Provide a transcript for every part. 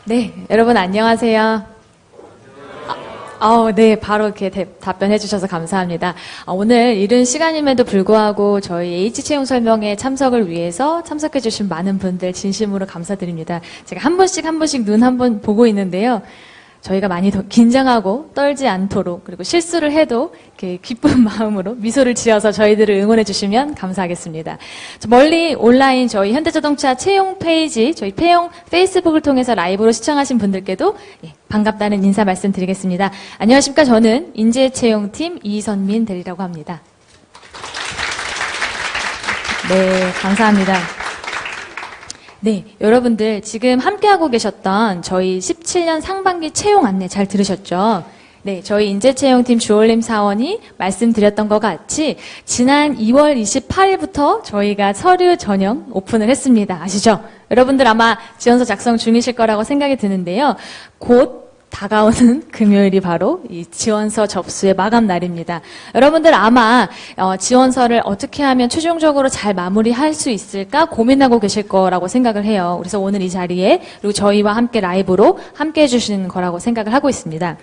네, 여러분 안녕하세요. 네, 바로 이렇게 답변해 주셔서 감사합니다. 오늘 이른 시간임에도 불구하고 저희 H채용 설명회 참석을 위해서 참석해 주신 많은 분들 진심으로 감사드립니다. 제가 한 분씩 눈 한 번 보고 있는데요. 저희가 많이 더 긴장하고 떨지 않도록, 그리고 실수를 해도 이렇게 기쁜 마음으로 미소를 지어서 저희들을 응원해 주시면 감사하겠습니다. 멀리 온라인 저희 현대자동차 채용 페이지, 저희 채용 페이스북을 통해서 라이브로 시청하신 분들께도 반갑다는 인사 말씀드리겠습니다. 안녕하십니까. 저는 인재채용팀 이선민 대리라고 합니다. 네, 감사합니다. 네, 여러분들 지금 함께하고 계셨던 저희 17년 상반기 채용 안내 잘 들으셨죠? 네, 저희 인재채용팀 주올림 사원이 말씀드렸던 것 같이 지난 2월 28일부터 저희가 서류 전형 오픈을 했습니다. 아시죠? 여러분들 아마 지원서 작성 중이실 거라고 생각이 드는데요. 곧 다가오는 금요일이 바로 이 지원서 접수의 마감 날입니다. 여러분들 아마 지원서를 어떻게 하면 최종적으로 잘 마무리할 수 있을까 고민하고 계실 거라고 생각을 해요. 그래서 오늘 이 자리에 그리고 저희와 함께 라이브로 함께 해주시는 거라고 생각을 하고 있습니다.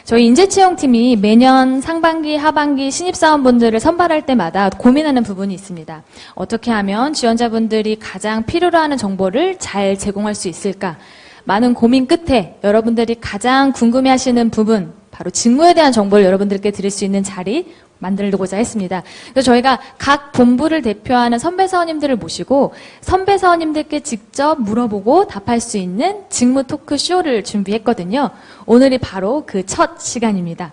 저희 인재채용팀이 매년 상반기, 하반기 신입사원분들을 선발할 때마다 고민하는 부분이 있습니다. 어떻게 하면 지원자분들이 가장 필요로 하는 정보를 잘 제공할 수 있을까? 많은 고민 끝에 여러분들이 가장 궁금해하시는 부분, 바로 직무에 대한 정보를 여러분들께 드릴 수 있는 자리 만들고자 했습니다. 그래서 저희가 각 본부를 대표하는 선배 사원님들을 모시고 선배 사원님들께 직접 물어보고 답할 수 있는 직무 토크쇼를 준비했거든요. 오늘이 바로 그 첫 시간입니다.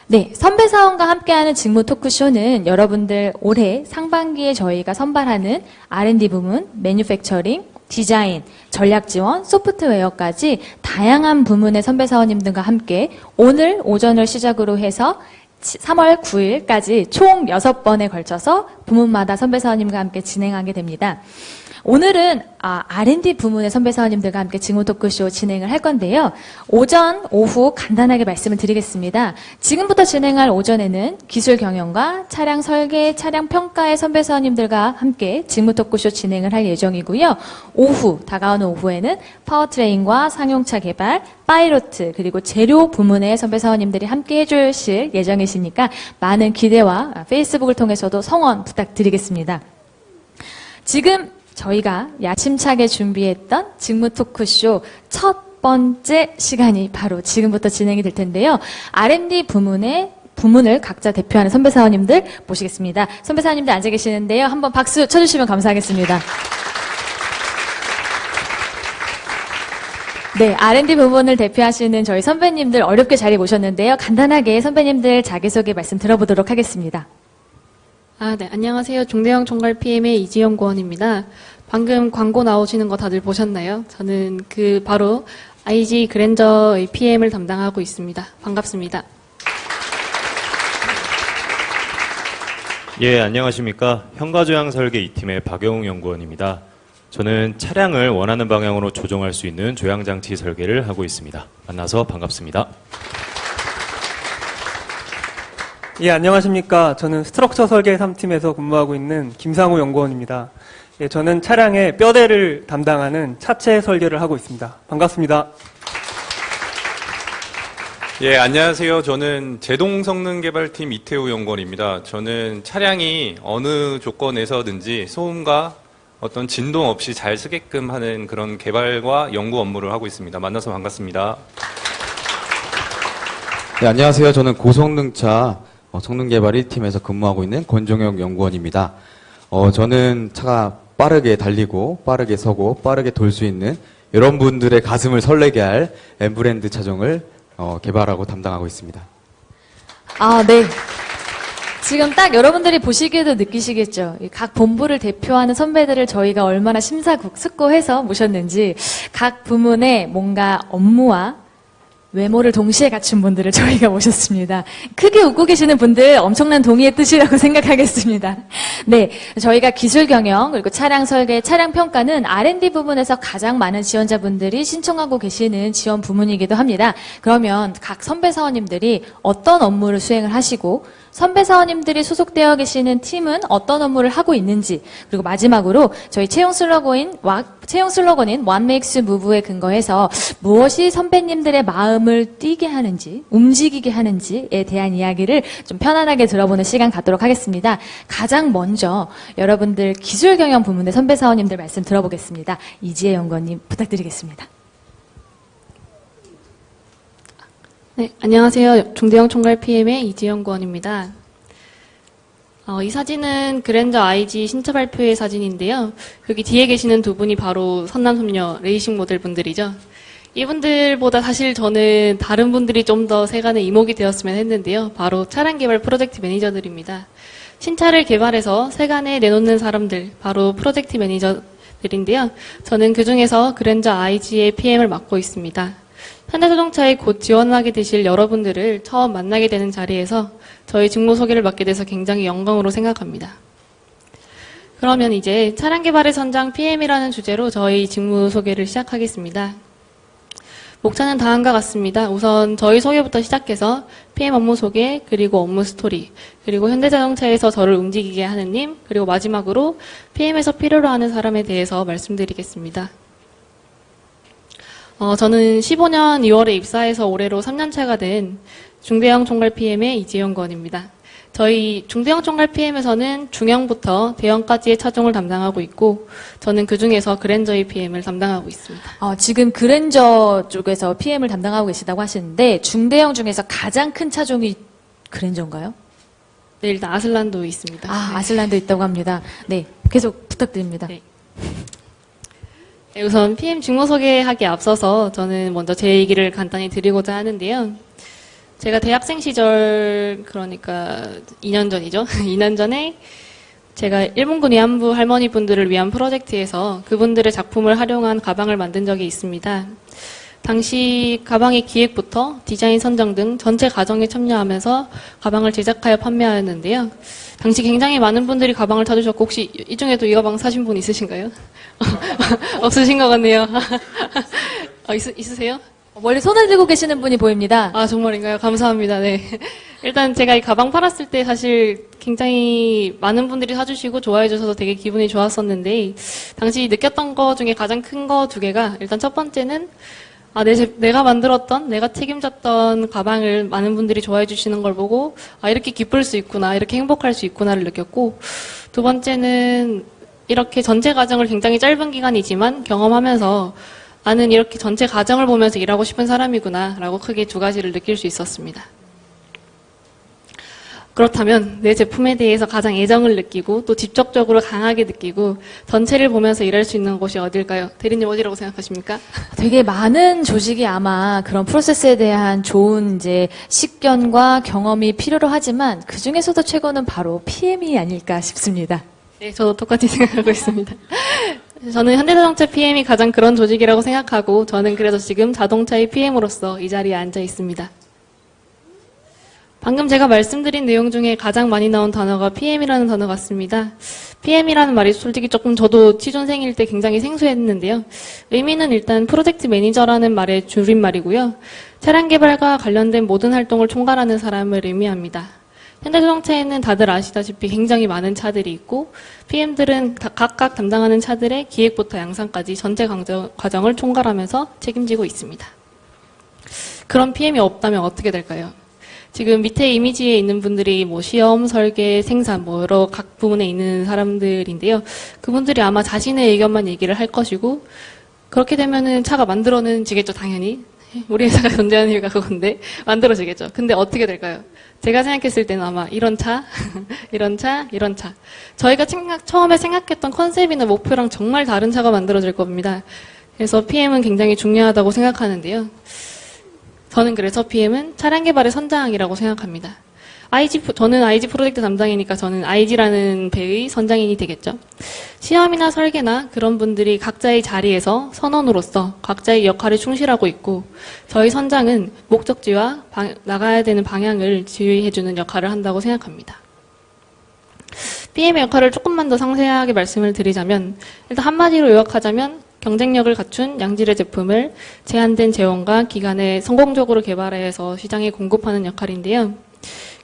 네, 선배 사원과 함께하는 직무 토크쇼는 여러분들 올해 상반기에 저희가 선발하는 R&D 부문, 매뉴팩처링, 디자인, 전략지원, 소프트웨어까지 다양한 부문의 선배 사원님들과 함께 오늘 오전을 시작으로 해서 3월 9일까지 총 6번에 걸쳐서 부문마다 선배 사원님과 함께 진행하게 됩니다. 오늘은 R&D 부문의 선배 사원님들과 함께 직무 토크쇼 진행을 할 건데요. 오전, 오후 간단하게 말씀을 드리겠습니다. 지금부터 진행할 오전에는 기술 경영과 차량 설계, 차량 평가의 선배 사원님들과 함께 직무 토크쇼 진행을 할 예정이고요. 다가오는 오후에는 파워트레인과 상용차 개발, 파이로트, 그리고 재료 부문의 선배 사원님들이 함께 해주실 예정이시니까 많은 기대와 페이스북을 통해서도 성원 부탁드리겠습니다. 지금 저희가 야심차게 준비했던 직무 토크쇼 첫 번째 시간이 바로 지금부터 진행이 될 텐데요. R&D 부문을 각자 대표하는 선배 사원님들 모시겠습니다. 선배 사원님들 앉아 계시는데요. 한번 박수 쳐주시면 감사하겠습니다. 네, R&D 부문을 대표하시는 저희 선배님들 어렵게 자리 모셨는데요. 간단하게 선배님들 자기소개 말씀 들어보도록 하겠습니다. 네, 안녕하세요. 종대형 총괄 PM의 이지영 고원입니다. 방금 광고 나오시는 거 다들 보셨나요? 저는 바로 IG 그랜저의 PM을 담당하고 있습니다. 반갑습니다. 예, 안녕하십니까. 현가조향 설계 2팀의 박영웅 연구원입니다. 저는 차량을 원하는 방향으로 조정할 수 있는 조향장치 설계를 하고 있습니다. 만나서 반갑습니다. 예, 안녕하십니까. 저는 스트럭처 설계 3팀에서 근무하고 있는 김상우 연구원입니다. 예, 저는 차량의 뼈대를 담당하는 차체 설계를 하고 있습니다. 반갑습니다. 예, 안녕하세요. 저는 제동성능개발팀 이태우 연구원입니다. 저는 차량이 어느 조건에서든지 소음과 어떤 진동 없이 잘 쓰게끔 하는 그런 개발과 연구 업무를 하고 있습니다. 만나서 반갑습니다. 네, 안녕하세요. 저는 고성능차 성능개발 1팀에서 근무하고 있는 권종혁 연구원입니다. 저는 차가 빠르게 달리고 빠르게 서고 빠르게 돌 수 있는 여러분들의 가슴을 설레게 할 M브랜드 차종을 개발하고 담당하고 있습니다. 네. 지금 딱 여러분들이 보시기에도 느끼시겠죠. 각 본부를 대표하는 선배들을 저희가 얼마나 심사숙고해서 모셨는지 각 부문의 뭔가 업무와 외모를 동시에 갖춘 분들을 저희가 모셨습니다. 크게 웃고 계시는 분들 엄청난 동의의 뜻이라고 생각하겠습니다. 네, 저희가 기술 경영 그리고 차량 설계, 차량 평가는 R&D 부분에서 가장 많은 지원자분들이 신청하고 계시는 지원 부문이기도 합니다. 그러면 각 선배 사원님들이 어떤 업무를 수행을 하시고 선배 사원님들이 소속되어 계시는 팀은 어떤 업무를 하고 있는지, 그리고 마지막으로 저희 채용 슬로건인 What Makes Move에 근거해서 무엇이 선배님들의 마음을 뛰게 하는지, 움직이게 하는지에 대한 이야기를 좀 편안하게 들어보는 시간 갖도록 하겠습니다. 가장 먼저 여러분들 기술 경영 부문의 선배 사원님들 말씀 들어보겠습니다. 이지혜 연구원님 부탁드리겠습니다. 네, 안녕하세요. 중대형 총괄 PM의 이지영 구원입니다. 이 사진은 그랜저 IG 신차 발표회 사진인데요. 여기 뒤에 계시는 두 분이 바로 선남선녀 레이싱 모델 분들이죠. 이분들보다 사실 저는 다른 분들이 좀 더 세간에 이목이 되었으면 했는데요. 바로 차량 개발 프로젝트 매니저들입니다. 신차를 개발해서 세간에 내놓는 사람들, 바로 프로젝트 매니저들인데요. 저는 그 중에서 그랜저 IG의 PM을 맡고 있습니다. 현대자동차에 곧 지원하게 되실 여러분들을 처음 만나게 되는 자리에서 저희 직무 소개를 맡게 돼서 굉장히 영광으로 생각합니다. 그러면 이제 차량 개발의 선장 PM이라는 주제로 저희 직무 소개를 시작하겠습니다. 목차는 다음과 같습니다. 우선 저희 소개부터 시작해서 PM 업무 소개, 그리고 업무 스토리, 그리고 현대자동차에서 저를 움직이게 하는 님, 그리고 마지막으로 PM에서 필요로 하는 사람에 대해서 말씀드리겠습니다. 저는 15년 2월에 입사해서 올해로 3년차가 된 중대형 총괄 PM의 이지영 구원입니다. 저희 중대형 총괄 PM에서는 중형부터 대형까지의 차종을 담당하고 있고, 저는 그 중에서 그랜저의 PM을 담당하고 있습니다. 지금 그랜저 쪽에서 PM을 담당하고 계시다고 하시는데 중대형 중에서 가장 큰 차종이 그랜저인가요? 네, 일단 아슬란도 있습니다. 아슬란도 있다고 합니다. 네, 계속 부탁드립니다. 네. 네, 우선 PM 직무 소개하기에 앞서서 저는 먼저 제 얘기를 간단히 드리고자 하는데요. 제가 대학생 시절, 그러니까 2년 전이죠. 2년 전에 제가 일본군 위안부 할머니 분들을 위한 프로젝트에서 그분들의 작품을 활용한 가방을 만든 적이 있습니다. 당시 가방의 기획부터 디자인 선정 등 전체 과정에 참여하면서 가방을 제작하여 판매하였는데요. 당시 굉장히 많은 분들이 가방을 사주셨고, 혹시 이 중에도 이 가방 사신 분 있으신가요? 없으신 것 같네요. 있으세요? 멀리 손을 들고 계시는 분이 보입니다. 정말인가요? 감사합니다. 네. 일단 제가 이 가방 팔았을 때 사실 굉장히 많은 분들이 사주시고 좋아해 주셔서 되게 기분이 좋았었는데, 당시 느꼈던 거 중에 가장 큰 거 두 개가, 일단 첫 번째는 내가 만들었던, 내가 책임졌던 가방을 많은 분들이 좋아해 주시는 걸 보고, 이렇게 기쁠 수 있구나, 이렇게 행복할 수 있구나를 느꼈고, 두 번째는 이렇게 전체 과정을 굉장히 짧은 기간이지만 경험하면서 나는 이렇게 전체 과정을 보면서 일하고 싶은 사람이구나, 라고 크게 두 가지를 느낄 수 있었습니다. 그렇다면 내 제품에 대해서 가장 애정을 느끼고 또 직접적으로 강하게 느끼고 전체를 보면서 일할 수 있는 곳이 어딜까요? 대리님 어디라고 생각하십니까? 되게 많은 조직이 아마 그런 프로세스에 대한 좋은 이제 식견과 경험이 필요로 하지만 그 중에서도 최고는 바로 PM이 아닐까 싶습니다. 네, 저도 똑같이 생각하고 있습니다. 저는 현대자동차 PM이 가장 그런 조직이라고 생각하고, 저는 그래서 지금 자동차의 PM으로서 이 자리에 앉아 있습니다. 방금 제가 말씀드린 내용 중에 가장 많이 나온 단어가 PM이라는 단어 같습니다. PM이라는 말이 솔직히 조금 저도 취준생일 때 굉장히 생소했는데요. 의미는 일단 프로젝트 매니저라는 말의 줄임말이고요. 차량 개발과 관련된 모든 활동을 총괄하는 사람을 의미합니다. 현대자동차에는 다들 아시다시피 굉장히 많은 차들이 있고, PM들은 각각 담당하는 차들의 기획부터 양산까지 전체 과정을 총괄하면서 책임지고 있습니다. 그런 PM이 없다면 어떻게 될까요? 지금 밑에 이미지에 있는 분들이 시험, 설계, 생산, 여러 각 부문에 있는 사람들인데요. 그분들이 아마 자신의 의견만 얘기를 할 것이고, 그렇게 되면은 차가 만들어지겠죠, 당연히. 우리 회사가 존재하는 이유가 그건데, 만들어지겠죠. 근데 어떻게 될까요? 제가 생각했을 때는 아마 이런 차, 이런 차, 이런 차. 저희가 처음에 생각했던 컨셉이나 목표랑 정말 다른 차가 만들어질 겁니다. 그래서 PM은 굉장히 중요하다고 생각하는데요. 저는 그래서 PM은 차량 개발의 선장이라고 생각합니다. 저는 IG 프로젝트 담당이니까 저는 IG라는 배의 선장인이 되겠죠. 시험이나 설계나 그런 분들이 각자의 자리에서 선원으로서 각자의 역할에 충실하고 있고, 저희 선장은 목적지와 나가야 되는 방향을 지휘해주는 역할을 한다고 생각합니다. PM의 역할을 조금만 더 상세하게 말씀을 드리자면, 일단 한마디로 요약하자면 경쟁력을 갖춘 양질의 제품을 제한된 재원과 기간에 성공적으로 개발해서 시장에 공급하는 역할인데요.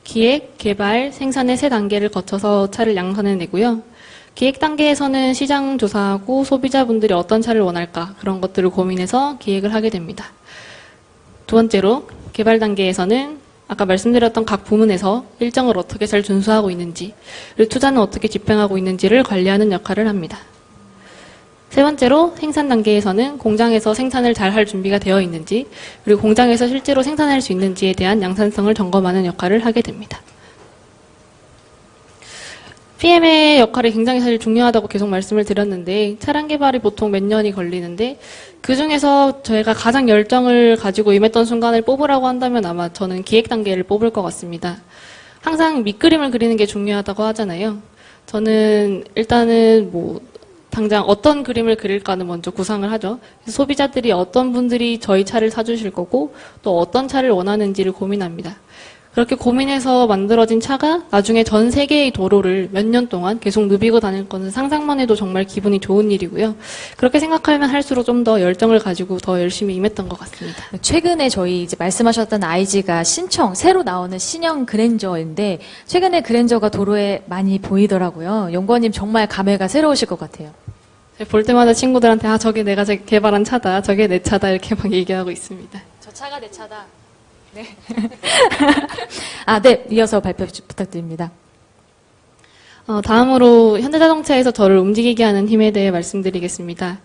기획, 개발, 생산의 세 단계를 거쳐서 차를 양산해내고요. 기획 단계에서는 시장 조사하고 소비자분들이 어떤 차를 원할까 그런 것들을 고민해서 기획을 하게 됩니다. 두 번째로 개발 단계에서는 아까 말씀드렸던 각 부문에서 일정을 어떻게 잘 준수하고 있는지, 그리고 투자는 어떻게 집행하고 있는지를 관리하는 역할을 합니다. 세 번째로 생산 단계에서는 공장에서 생산을 잘 할 준비가 되어 있는지, 그리고 공장에서 실제로 생산할 수 있는지에 대한 양산성을 점검하는 역할을 하게 됩니다. PM의 역할이 굉장히 사실 중요하다고 계속 말씀을 드렸는데, 차량 개발이 보통 몇 년이 걸리는데, 그 중에서 저희가 가장 열정을 가지고 임했던 순간을 뽑으라고 한다면 아마 저는 기획 단계를 뽑을 것 같습니다. 항상 밑그림을 그리는 게 중요하다고 하잖아요. 저는 일단은 당장 어떤 그림을 그릴까는 먼저 구상을 하죠. 소비자들이 어떤 분들이 저희 차를 사주실 거고 또 어떤 차를 원하는지를 고민합니다. 그렇게 고민해서 만들어진 차가 나중에 전 세계의 도로를 몇 년 동안 계속 누비고 다닐 거는 상상만 해도 정말 기분이 좋은 일이고요. 그렇게 생각하면 할수록 좀 더 열정을 가지고 더 열심히 임했던 것 같습니다. 최근에 저희 이제 말씀하셨던 IG가 새로 나오는 신형 그랜저인데, 최근에 그랜저가 도로에 많이 보이더라고요. 연구원님 정말 감회가 새로우실 것 같아요. 볼 때마다 친구들한테 저게 내가 개발한 차다, 저게 내 차다 이렇게 막 얘기하고 있습니다. 저 차가 내 차다. 네. 네. 이어서 발표 부탁드립니다. 다음으로 현대자동차에서 저를 움직이게 하는 힘에 대해 말씀드리겠습니다.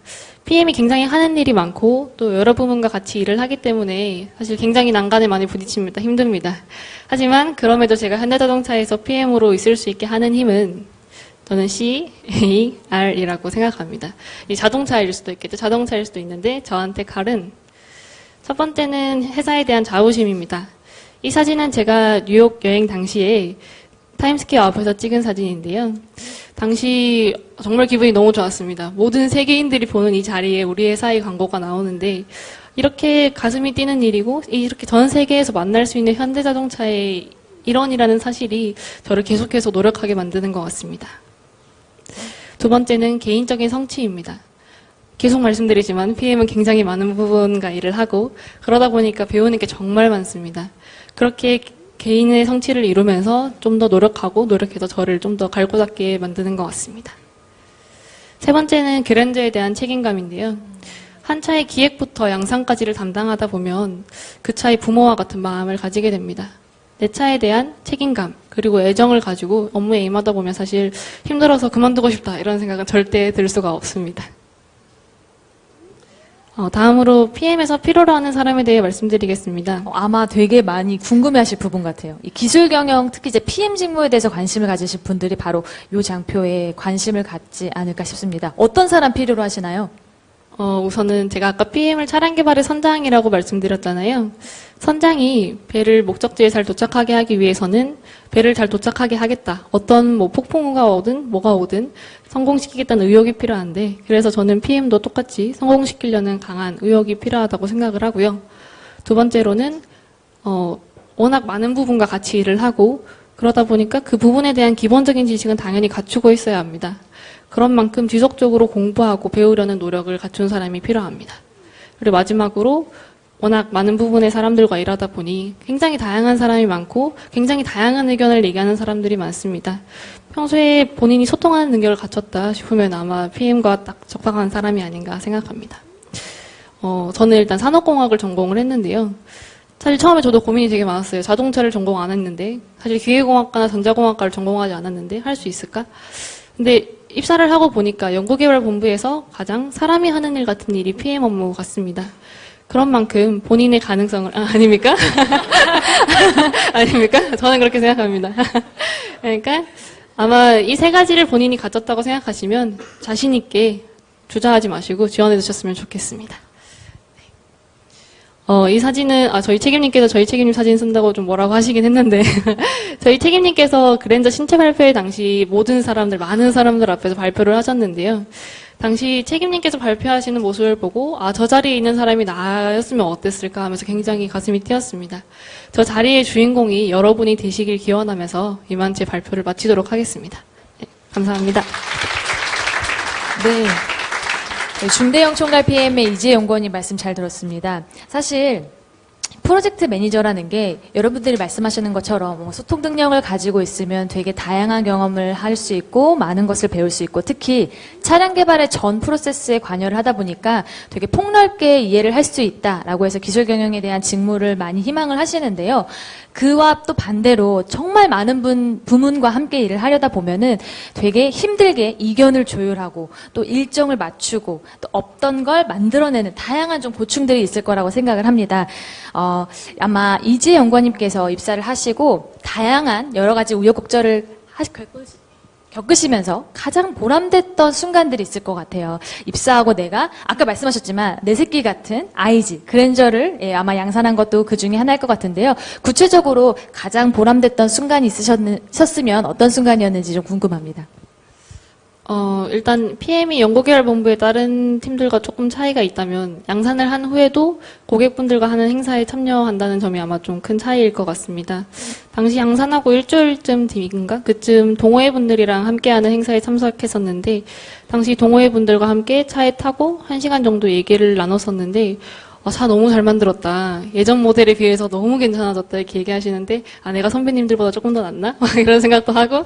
PM이 굉장히 하는 일이 많고 또 여러 부문과 같이 일을 하기 때문에 사실 굉장히 난간에 많이 부딪힙니다. 힘듭니다. 하지만 그럼에도 제가 현대자동차에서 PM으로 있을 수 있게 하는 힘은 저는 CAR이라고 생각합니다. 이 자동차일 수도 있겠죠. 자동차일 수도 있는데 저한테 CAR은 첫 번째는 회사에 대한 자부심입니다. 이 사진은 제가 뉴욕 여행 당시에 타임스퀘어 앞에서 찍은 사진인데요. 당시 정말 기분이 너무 좋았습니다. 모든 세계인들이 보는 이 자리에 우리 회사의 광고가 나오는데 이렇게 가슴이 뛰는 일이고 이렇게 전 세계에서 만날 수 있는 현대자동차의 일원이라는 사실이 저를 계속해서 노력하게 만드는 것 같습니다. 두 번째는 개인적인 성취입니다. 계속 말씀드리지만 PM은 굉장히 많은 부분과 일을 하고 그러다 보니까 배우는 게 정말 많습니다. 그렇게 개인의 성취를 이루면서 좀 더 노력해서 저를 좀 더 갈고 닦게 만드는 것 같습니다. 세 번째는 그랜저에 대한 책임감인데요. 한 차의 기획부터 양산까지를 담당하다 보면 그 차의 부모와 같은 마음을 가지게 됩니다. 내 차에 대한 책임감 그리고 애정을 가지고 업무에 임하다 보면 사실 힘들어서 그만두고 싶다 이런 생각은 절대 들 수가 없습니다. 다음으로 PM에서 필요로 하는 사람에 대해 말씀드리겠습니다. 아마 되게 많이 궁금해하실 부분 같아요. 이 기술 경영, 특히 이제 PM 직무에 대해서 관심을 가지실 분들이 바로 이 장표에 관심을 갖지 않을까 싶습니다. 어떤 사람 필요로 하시나요? 우선은 제가 아까 PM을 차량 개발의 선장이라고 말씀드렸잖아요. 선장이 배를 목적지에 잘 도착하게 하기 위해서는 배를 잘 도착하게 하겠다. 어떤 폭풍우가 오든 뭐가 오든 성공시키겠다는 의욕이 필요한데 그래서 저는 PM도 똑같이 성공시키려는 강한 의욕이 필요하다고 생각을 하고요. 두 번째로는 워낙 많은 부분과 같이 일을 하고 그러다 보니까 그 부분에 대한 기본적인 지식은 당연히 갖추고 있어야 합니다. 그런 만큼 지속적으로 공부하고 배우려는 노력을 갖춘 사람이 필요합니다. 그리고 마지막으로 워낙 많은 부분의 사람들과 일하다 보니 굉장히 다양한 사람이 많고 굉장히 다양한 의견을 얘기하는 사람들이 많습니다. 평소에 본인이 소통하는 능력을 갖췄다 싶으면 아마 PM과 딱 적합한 사람이 아닌가 생각합니다. 저는 일단 산업공학을 전공을 했는데요. 사실 처음에 저도 고민이 되게 많았어요. 자동차를 전공 안 했는데 사실 기계공학과나 전자공학과를 전공하지 않았는데 할 수 있을까? 근데 입사를 하고 보니까 연구개발본부에서 가장 사람이 하는 일 같은 일이 PM 업무 같습니다. 그런 만큼 본인의 가능성을 아닙니까? 아닙니까? 저는 그렇게 생각합니다. 그러니까 아마 이 세 가지를 본인이 가졌다고 생각하시면 자신 있게 주저하지 마시고 지원해 주셨으면 좋겠습니다. 이 사진은 저희 책임님께서 저희 책임님 사진 쓴다고 좀 뭐라고 하시긴 했는데 저희 책임님께서 그랜저 신체 발표회 당시 많은 사람들 앞에서 발표를 하셨는데요. 당시 책임님께서 발표하시는 모습을 보고 저 자리에 있는 사람이 나였으면 어땠을까 하면서 굉장히 가슴이 뛰었습니다. 저 자리의 주인공이 여러분이 되시길 기원하면서 이만 제 발표를 마치도록 하겠습니다. 네, 감사합니다. 네. 중대형 총괄 PM의 이지혜 연구원님 말씀 잘 들었습니다. 사실 프로젝트 매니저라는 게 여러분들이 말씀하시는 것처럼 뭐 소통 능력을 가지고 있으면 되게 다양한 경험을 할 수 있고 많은 것을 배울 수 있고 특히 차량 개발의 전 프로세스에 관여를 하다 보니까 되게 폭넓게 이해를 할 수 있다라고 해서 기술 경영에 대한 직무를 많이 희망을 하시는데요. 그와 또 반대로 정말 많은 부문과 함께 일을 하려다 보면은 되게 힘들게 이견을 조율하고 또 일정을 맞추고 또 없던 걸 만들어내는 다양한 좀 고충들이 있을 거라고 생각을 합니다. 아마 이지혜 연구원님께서 입사를 하시고 다양한 여러 가지 우여곡절을 겪으시면서 가장 보람됐던 순간들이 있을 것 같아요. 입사하고 내가 아까 말씀하셨지만 내 새끼 같은 IG 그랜저를 아마 양산한 것도 그 중에 하나일 것 같은데요. 구체적으로 가장 보람됐던 순간이 있으셨으면 어떤 순간이었는지 좀 궁금합니다. 일단 PM이 연구개발본부의 다른 팀들과 조금 차이가 있다면 양산을 한 후에도 고객분들과 하는 행사에 참여한다는 점이 아마 좀 큰 차이일 것 같습니다. 당시 양산하고 일주일쯤 뒤인가? 그쯤 동호회분들이랑 함께하는 행사에 참석했었는데 당시 동호회분들과 함께 차에 타고 1시간 정도 얘기를 나눴었는데 차 너무 잘 만들었다. 예전 모델에 비해서 너무 괜찮아졌다. 이렇게 얘기하시는데, 내가 선배님들보다 조금 더 낫나? 이런 생각도 하고,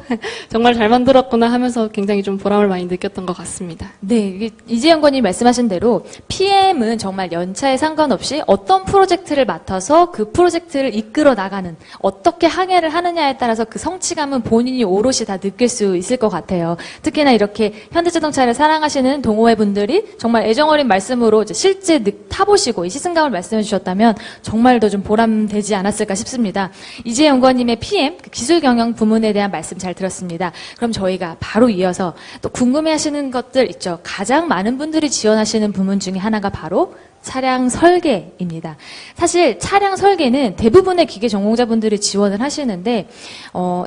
정말 잘 만들었구나 하면서 굉장히 좀 보람을 많이 느꼈던 것 같습니다. 네, 이지혜 연구원님이 말씀하신 대로 PM은 정말 연차에 상관없이 어떤 프로젝트를 맡아서 그 프로젝트를 이끌어 나가는, 어떻게 항해를 하느냐에 따라서 그 성취감은 본인이 오롯이 다 느낄 수 있을 것 같아요. 특히나 이렇게 현대자동차를 사랑하시는 동호회 분들이 정말 애정어린 말씀으로 이제 실제 타보시고 이 시승감을 말씀해 주셨다면 정말 더 좀 보람되지 않았을까 싶습니다. 이지혜 연구원님의 PM, 기술 경영 부문에 대한 말씀 잘 들었습니다. 그럼 저희가 바로 이어서 또 궁금해하시는 것들 있죠. 가장 많은 분들이 지원하시는 부문 중에 하나가 바로 차량 설계입니다. 사실 차량 설계는 대부분의 기계 전공자분들이 지원을 하시는데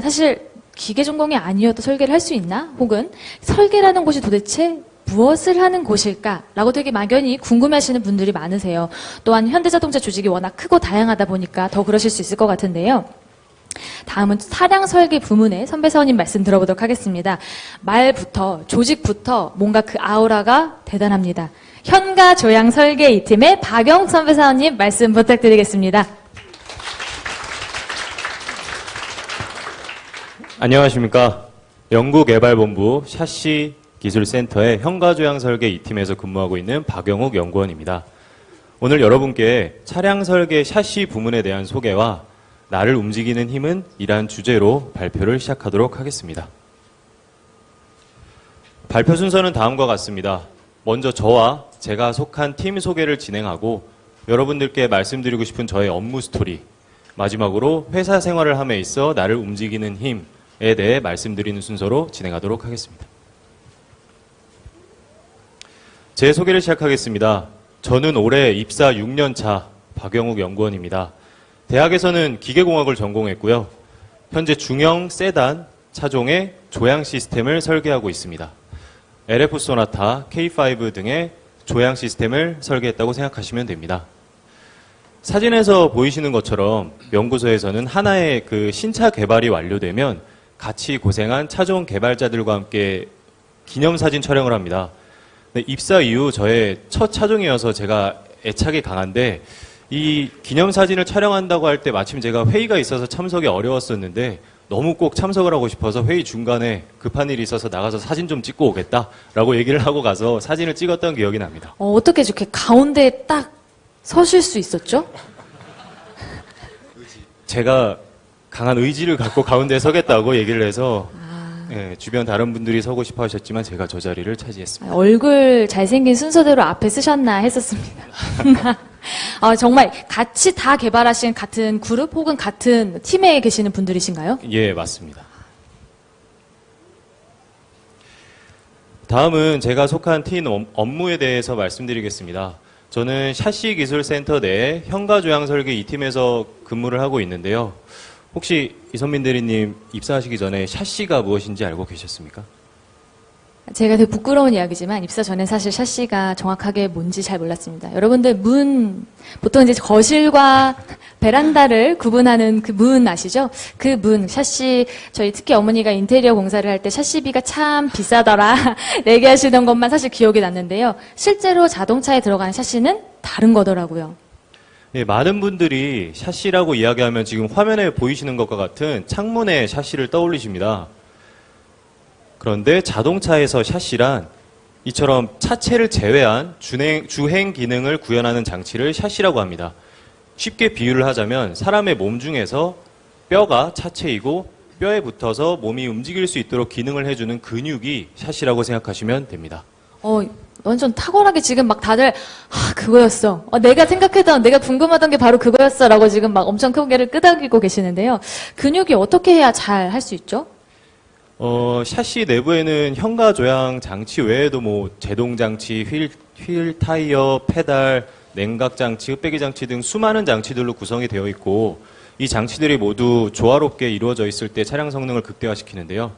사실 기계 전공이 아니어도 설계를 할 수 있나? 혹은 설계라는 곳이 도대체 무엇을 하는 곳일까라고 되게 막연히 궁금해하시는 분들이 많으세요. 또한 현대자동차 조직이 워낙 크고 다양하다 보니까 더 그러실 수 있을 것 같은데요. 다음은 차량 설계 부문의 선배 사원님 말씀 들어보도록 하겠습니다. 말부터 조직부터 뭔가 그 아우라가 대단합니다. 현가 조향 설계 2팀의 박영 선배 사원님 말씀 부탁드리겠습니다. 안녕하십니까. 연구개발본부 샤시 기술센터의 현가조향 설계 2팀에서 근무하고 있는 박영욱 연구원입니다. 오늘 여러분께 차량 설계 샤시 부문에 대한 소개와 나를 움직이는 힘은 이란 주제로 발표를 시작하도록 하겠습니다. 발표 순서는 다음과 같습니다. 먼저 저와 제가 속한 팀 소개를 진행하고 여러분들께 말씀드리고 싶은 저의 업무 스토리, 마지막으로 회사 생활을 함에 있어 나를 움직이는 힘에 대해 말씀드리는 순서로 진행하도록 하겠습니다. 제 소개를 시작하겠습니다. 저는 올해 입사 6년 차 박영욱 연구원입니다. 대학에서는 기계공학을 전공했고요. 현재 중형 세단 차종의 조향 시스템을 설계하고 있습니다. LF 소나타, K5 등의 조향 시스템을 설계했다고 생각하시면 됩니다. 사진에서 보이시는 것처럼 연구소에서는 하나의 그 신차 개발이 완료되면 같이 고생한 차종 개발자들과 함께 기념사진 촬영을 합니다. 입사 이후 저의 첫 차종이어서 제가 애착이 강한데 이 기념사진을 촬영한다고 할 때 마침 제가 회의가 있어서 참석이 어려웠었는데 너무 꼭 참석을 하고 싶어서 회의 중간에 급한 일이 있어서 나가서 사진 좀 찍고 오겠다라고 얘기를 하고 가서 사진을 찍었던 기억이 납니다. 어떻게 이렇게 가운데에 딱 서실 수 있었죠? 제가 강한 의지를 갖고 가운데에 서겠다고 얘기를 해서 주변 다른 분들이 서고 싶어 하셨지만 제가 저 자리를 차지했습니다. 얼굴 잘생긴 순서대로 앞에 쓰셨나 했었습니다. 정말 같이 다 개발하신 같은 그룹 혹은 같은 팀에 계시는 분들이신가요? 예, 맞습니다. 다음은 제가 속한 팀 업무에 대해서 말씀드리겠습니다. 저는 샤시 기술센터 내 현가조향 설계 2팀에서 근무를 하고 있는데요. 혹시 이선민 대리님 입사하시기 전에 샤시가 무엇인지 알고 계셨습니까? 제가 되게 부끄러운 이야기지만 입사 전에 사실 샤시가 정확하게 뭔지 잘 몰랐습니다. 여러분들 보통 이제 거실과 베란다를 구분하는 그 문 아시죠? 그 문, 샤시, 저희 특히 어머니가 인테리어 공사를 할 때 샤시비가 참 비싸더라 얘기하시던 것만 사실 기억이 났는데요. 실제로 자동차에 들어가는 샤시는 다른 거더라고요. 예, 많은 분들이 샤시라고 이야기하면 지금 화면에 보이시는 것과 같은 창문의 샤시를 떠올리십니다. 그런데 자동차에서 샤시란 이처럼 차체를 제외한 주행 기능을 구현하는 장치를 샤시라고 합니다. 쉽게 비유를 하자면 사람의 몸 중에서 뼈가 차체이고 뼈에 붙어서 몸이 움직일 수 있도록 기능을 해주는 근육이 샤시라고 생각하시면 됩니다. 완전 탁월하게 지금 막 다들 그거였어. 내가 생각했던, 내가 궁금하던 게 바로 그거였어라고 지금 막 엄청 고개를 끄덕이고 계시는데요. 근육이 어떻게 해야 잘 할 수 있죠? 샤시 내부에는 현가 조향 장치 외에도 뭐 제동 장치, 휠 타이어, 페달, 냉각 장치, 흡배기 장치 등 수많은 장치들로 구성이 되어 있고 이 장치들이 모두 조화롭게 이루어져 있을 때 차량 성능을 극대화시키는데요.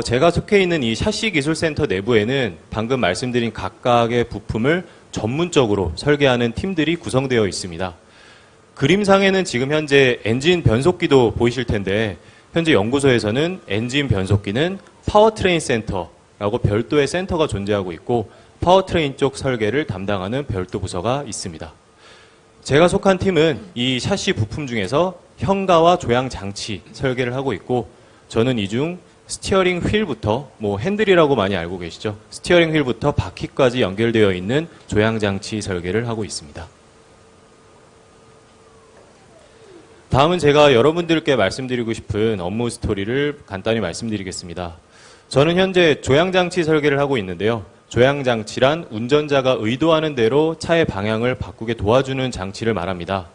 제가 속해 있는 이 샤시 기술센터 내부에는 방금 말씀드린 각각의 부품을 전문적으로 설계하는 팀들이 구성되어 있습니다. 그림상에는 지금 현재 엔진 변속기도 보이실 텐데 현재 연구소에서는 엔진 변속기는 파워트레인 센터라고 별도의 센터가 존재하고 있고 파워트레인 쪽 설계를 담당하는 별도 부서가 있습니다. 제가 속한 팀은 이 샤시 부품 중에서 현가와 조향 장치 설계를 하고 있고 저는 이 중 스티어링 휠부터 핸들이라고 많이 알고 계시죠? 스티어링 휠부터 바퀴까지 연결되어 있는 조향 장치 설계를 하고 있습니다. 다음은 제가 여러분들께 말씀드리고 싶은 업무 스토리를 간단히 말씀드리겠습니다. 저는 현재 조향장치 설계를 하고 있는데요. 조향장치란 운전자가 의도하는 대로 차의 방향을 바꾸게 도와주는 장치를 말합니다.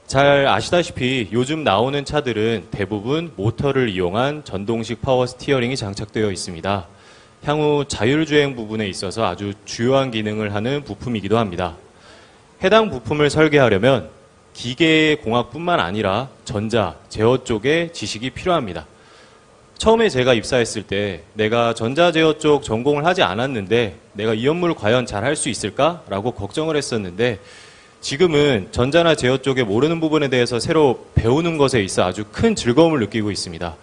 잘 아시다시피 요즘 나오는 차들은 대부분 모터를 이용한 전동식 파워 스티어링이 장착되어 있습니다. 향후 자율주행 부분에 있어서 아주 주요한 기능을 하는 부품이기도 합니다. 해당 부품을 설계하려면 기계공학뿐만 아니라 전자, 제어 쪽의 지식이 필요합니다. 처음에 제가 입사했을 때 내가 전자 제어 쪽 전공을 하지 않았는데 내가 이 업무를 과연 잘 할 수 있을까라고 걱정을 했었는데 지금은 전자나 제어 쪽에 모르는 부분에 대해서 새로 배우는 것에 있어 아주 큰 즐거움을 느끼고 있습니다.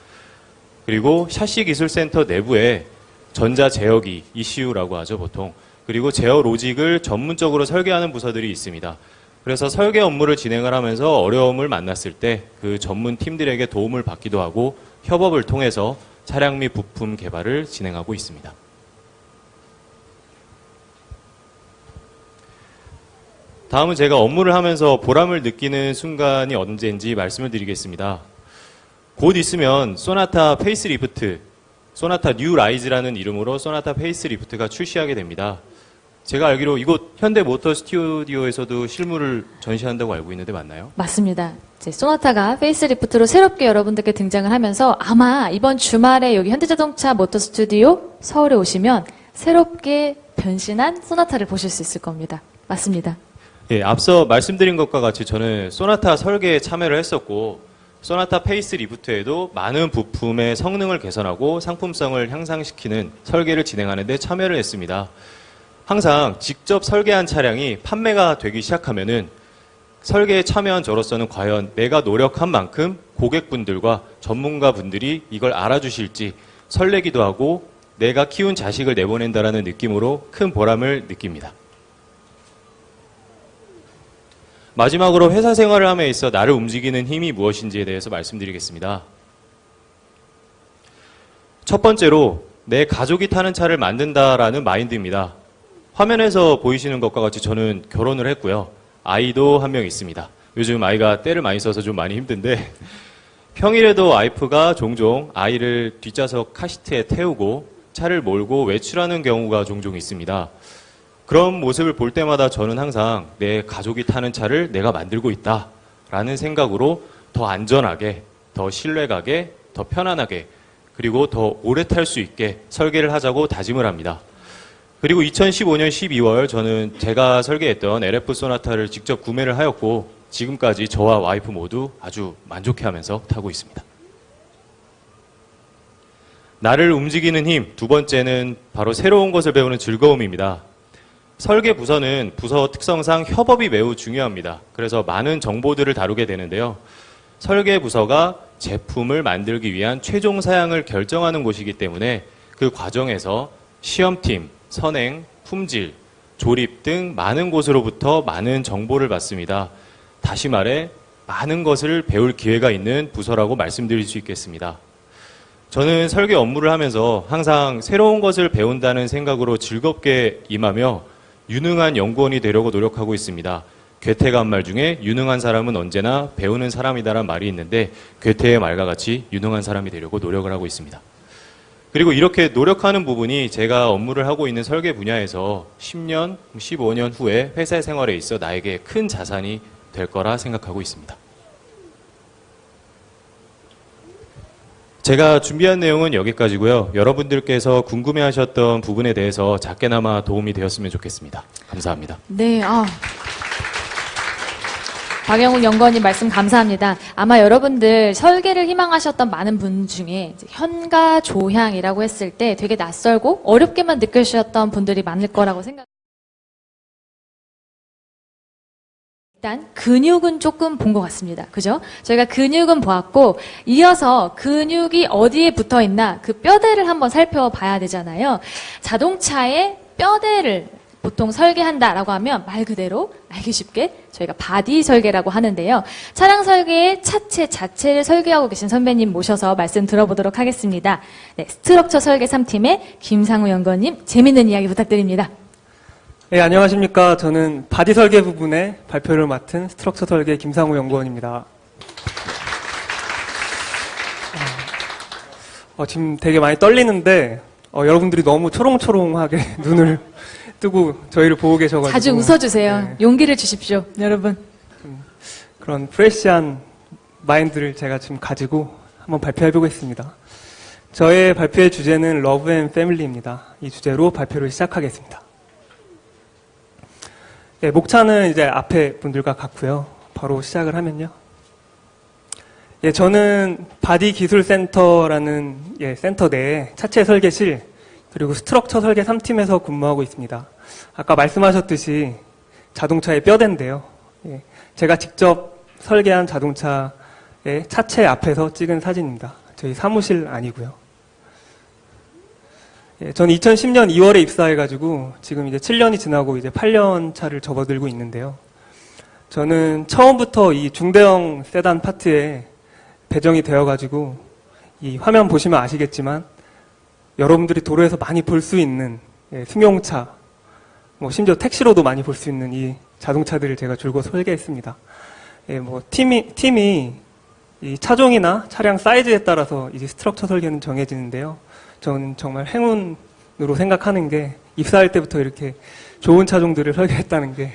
그리고 샤시 기술센터 내부에 전자 제어기, ECU라고 하죠 보통. 그리고 제어 로직을 전문적으로 설계하는 부서들이 있습니다. 그래서 설계 업무를 진행을 하면서 어려움을 만났을 때 그 전문 팀들에게 도움을 받기도 하고 협업을 통해서 차량 및 부품 개발을 진행하고 있습니다. 다음은 제가 업무를 하면서 보람을 느끼는 순간이 언제인지 말씀을 드리겠습니다. 곧 있으면 소나타 페이스리프트, 소나타 뉴 라이즈라는 이름으로 소나타 페이스리프트가 출시하게 됩니다. 제가 알기로 이곳 현대모터 스튜디오에서도 실물을 전시한다고 알고 있는데 맞나요? 맞습니다. 이제 소나타가 페이스리프트로 새롭게 여러분들께 등장을 하면서 아마 이번 주말에 여기 현대자동차 모터 스튜디오 서울에 오시면 새롭게 변신한 소나타를 보실 수 있을 겁니다. 맞습니다. 예, 앞서 말씀드린 것과 같이 저는 소나타 설계에 참여를 했었고 소나타 페이스리프트에도 많은 부품의 성능을 개선하고 상품성을 향상시키는 설계를 진행하는 데 참여를 했습니다. 항상 직접 설계한 차량이 판매가 되기 시작하면은 설계에 참여한 저로서는 과연 내가 노력한 만큼 고객분들과 전문가분들이 이걸 알아주실지 설레기도 하고 내가 키운 자식을 내보낸다라는 느낌으로 큰 보람을 느낍니다. 마지막으로 회사 생활을 함에 있어 나를 움직이는 힘이 무엇인지에 대해서 말씀드리겠습니다. 첫 번째로 내 가족이 타는 차를 만든다라는 마인드입니다. 화면에서 보이시는 것과 같이 저는 결혼을 했고요. 아이도 한 명 있습니다. 요즘 아이가 때를 많이 써서 좀 많이 힘든데 평일에도 와이프가 종종 아이를 뒷좌석 카시트에 태우고 차를 몰고 외출하는 경우가 종종 있습니다. 그런 모습을 볼 때마다 저는 항상 내 가족이 타는 차를 내가 만들고 있다라는 생각으로 더 안전하게, 더 신뢰가게, 더 편안하게, 그리고 더 오래 탈 수 있게 설계를 하자고 다짐을 합니다. 그리고 2015년 12월 저는 제가 설계했던 LF 소나타를 직접 구매를 하였고 지금까지 저와 와이프 모두 아주 만족해하면서 타고 있습니다. 나를 움직이는 힘, 두 번째는 바로 새로운 것을 배우는 즐거움입니다. 설계 부서는 부서 특성상 협업이 매우 중요합니다. 그래서 많은 정보들을 다루게 되는데요. 설계 부서가 제품을 만들기 위한 최종 사양을 결정하는 곳이기 때문에 그 과정에서 시험팀, 선행, 품질, 조립 등 많은 곳으로부터 많은 정보를 받습니다. 다시 말해 많은 것을 배울 기회가 있는 부서라고 말씀드릴 수 있겠습니다. 저는 설계 업무를 하면서 항상 새로운 것을 배운다는 생각으로 즐겁게 임하며 유능한 연구원이 되려고 노력하고 있습니다. 괴테가 한 말 중에 유능한 사람은 언제나 배우는 사람이다라는 말이 있는데 괴테의 말과 같이 유능한 사람이 되려고 노력을 하고 있습니다. 그리고 이렇게 노력하는 부분이 제가 업무를 하고 있는 설계 분야에서 10년, 15년 후에 회사 생활에 있어 나에게 큰 자산이 될 거라 생각하고 있습니다. 제가 준비한 내용은 여기까지고요. 여러분들께서 궁금해하셨던 부분에 대해서 작게나마 도움이 되었으면 좋겠습니다. 감사합니다. 네, 박영욱 연구원님 말씀 감사합니다. 아마 여러분들 설계를 희망하셨던 많은 분 중에 이제 현가 조향이라고 했을 때 되게 낯설고 어렵게만 느껴지셨던 분들이 많을 거라고 생각합니다. 일단 근육은 조금 본 것 같습니다. 그죠? 저희가 근육은 보았고 이어서 근육이 어디에 붙어 있나 그 뼈대를 한번 살펴봐야 되잖아요. 자동차의 뼈대를 보통 설계한다라고 하면 말 그대로 알기 쉽게 저희가 바디 설계라고 하는데요. 차량 설계의 차체 자체를 설계하고 계신 선배님 모셔서 말씀 들어보도록 하겠습니다. 네, 스트럭처 설계 3팀의 김상우 연구원님 재밌는 이야기 부탁드립니다. 네, 안녕하십니까. 저는 바디 설계 부분의 발표를 맡은 스트럭처 설계 김상우 연구원입니다. 지금 되게 많이 떨리는데 여러분들이 너무 초롱초롱하게 눈을 뜨고 저희를 보고 계셔가지고 자주 웃어주세요. 네, 용기를 주십시오, 여러분. 그런 프레시한 마인드를 제가 지금 가지고 한번 발표해보겠습니다. 저의 발표의 주제는 러브 앤 패밀리입니다. 이 주제로 발표를 시작하겠습니다. 네, 목차는 이제 앞에 분들과 같고요. 바로 시작을 하면요. 예, 저는 바디 기술 센터라는 센터 내에 차체 설계실 그리고 스트럭처 설계 3팀에서 근무하고 있습니다. 아까 말씀하셨듯이 자동차의 뼈대인데요. 예, 제가 직접 설계한 자동차의 차체 앞에서 찍은 사진입니다. 저희 사무실 아니고요. 예, 저는 2010년 2월에 입사해가지고 지금 이제 7년이 지나고 이제 8년 차를 접어들고 있는데요. 저는 처음부터 이 중대형 세단 파트에 배정이 되어가지고 이 화면 보시면 아시겠지만 여러분들이 도로에서 많이 볼 수 있는 승용차, 심지어 택시로도 많이 볼 수 있는 이 자동차들을 제가 줄곧 설계했습니다. 팀이 이 차종이나 차량 사이즈에 따라서 이제 스트럭처 설계는 정해지는데요. 저는 정말 행운으로 생각하는 게 입사할 때부터 이렇게 좋은 차종들을 설계했다는 게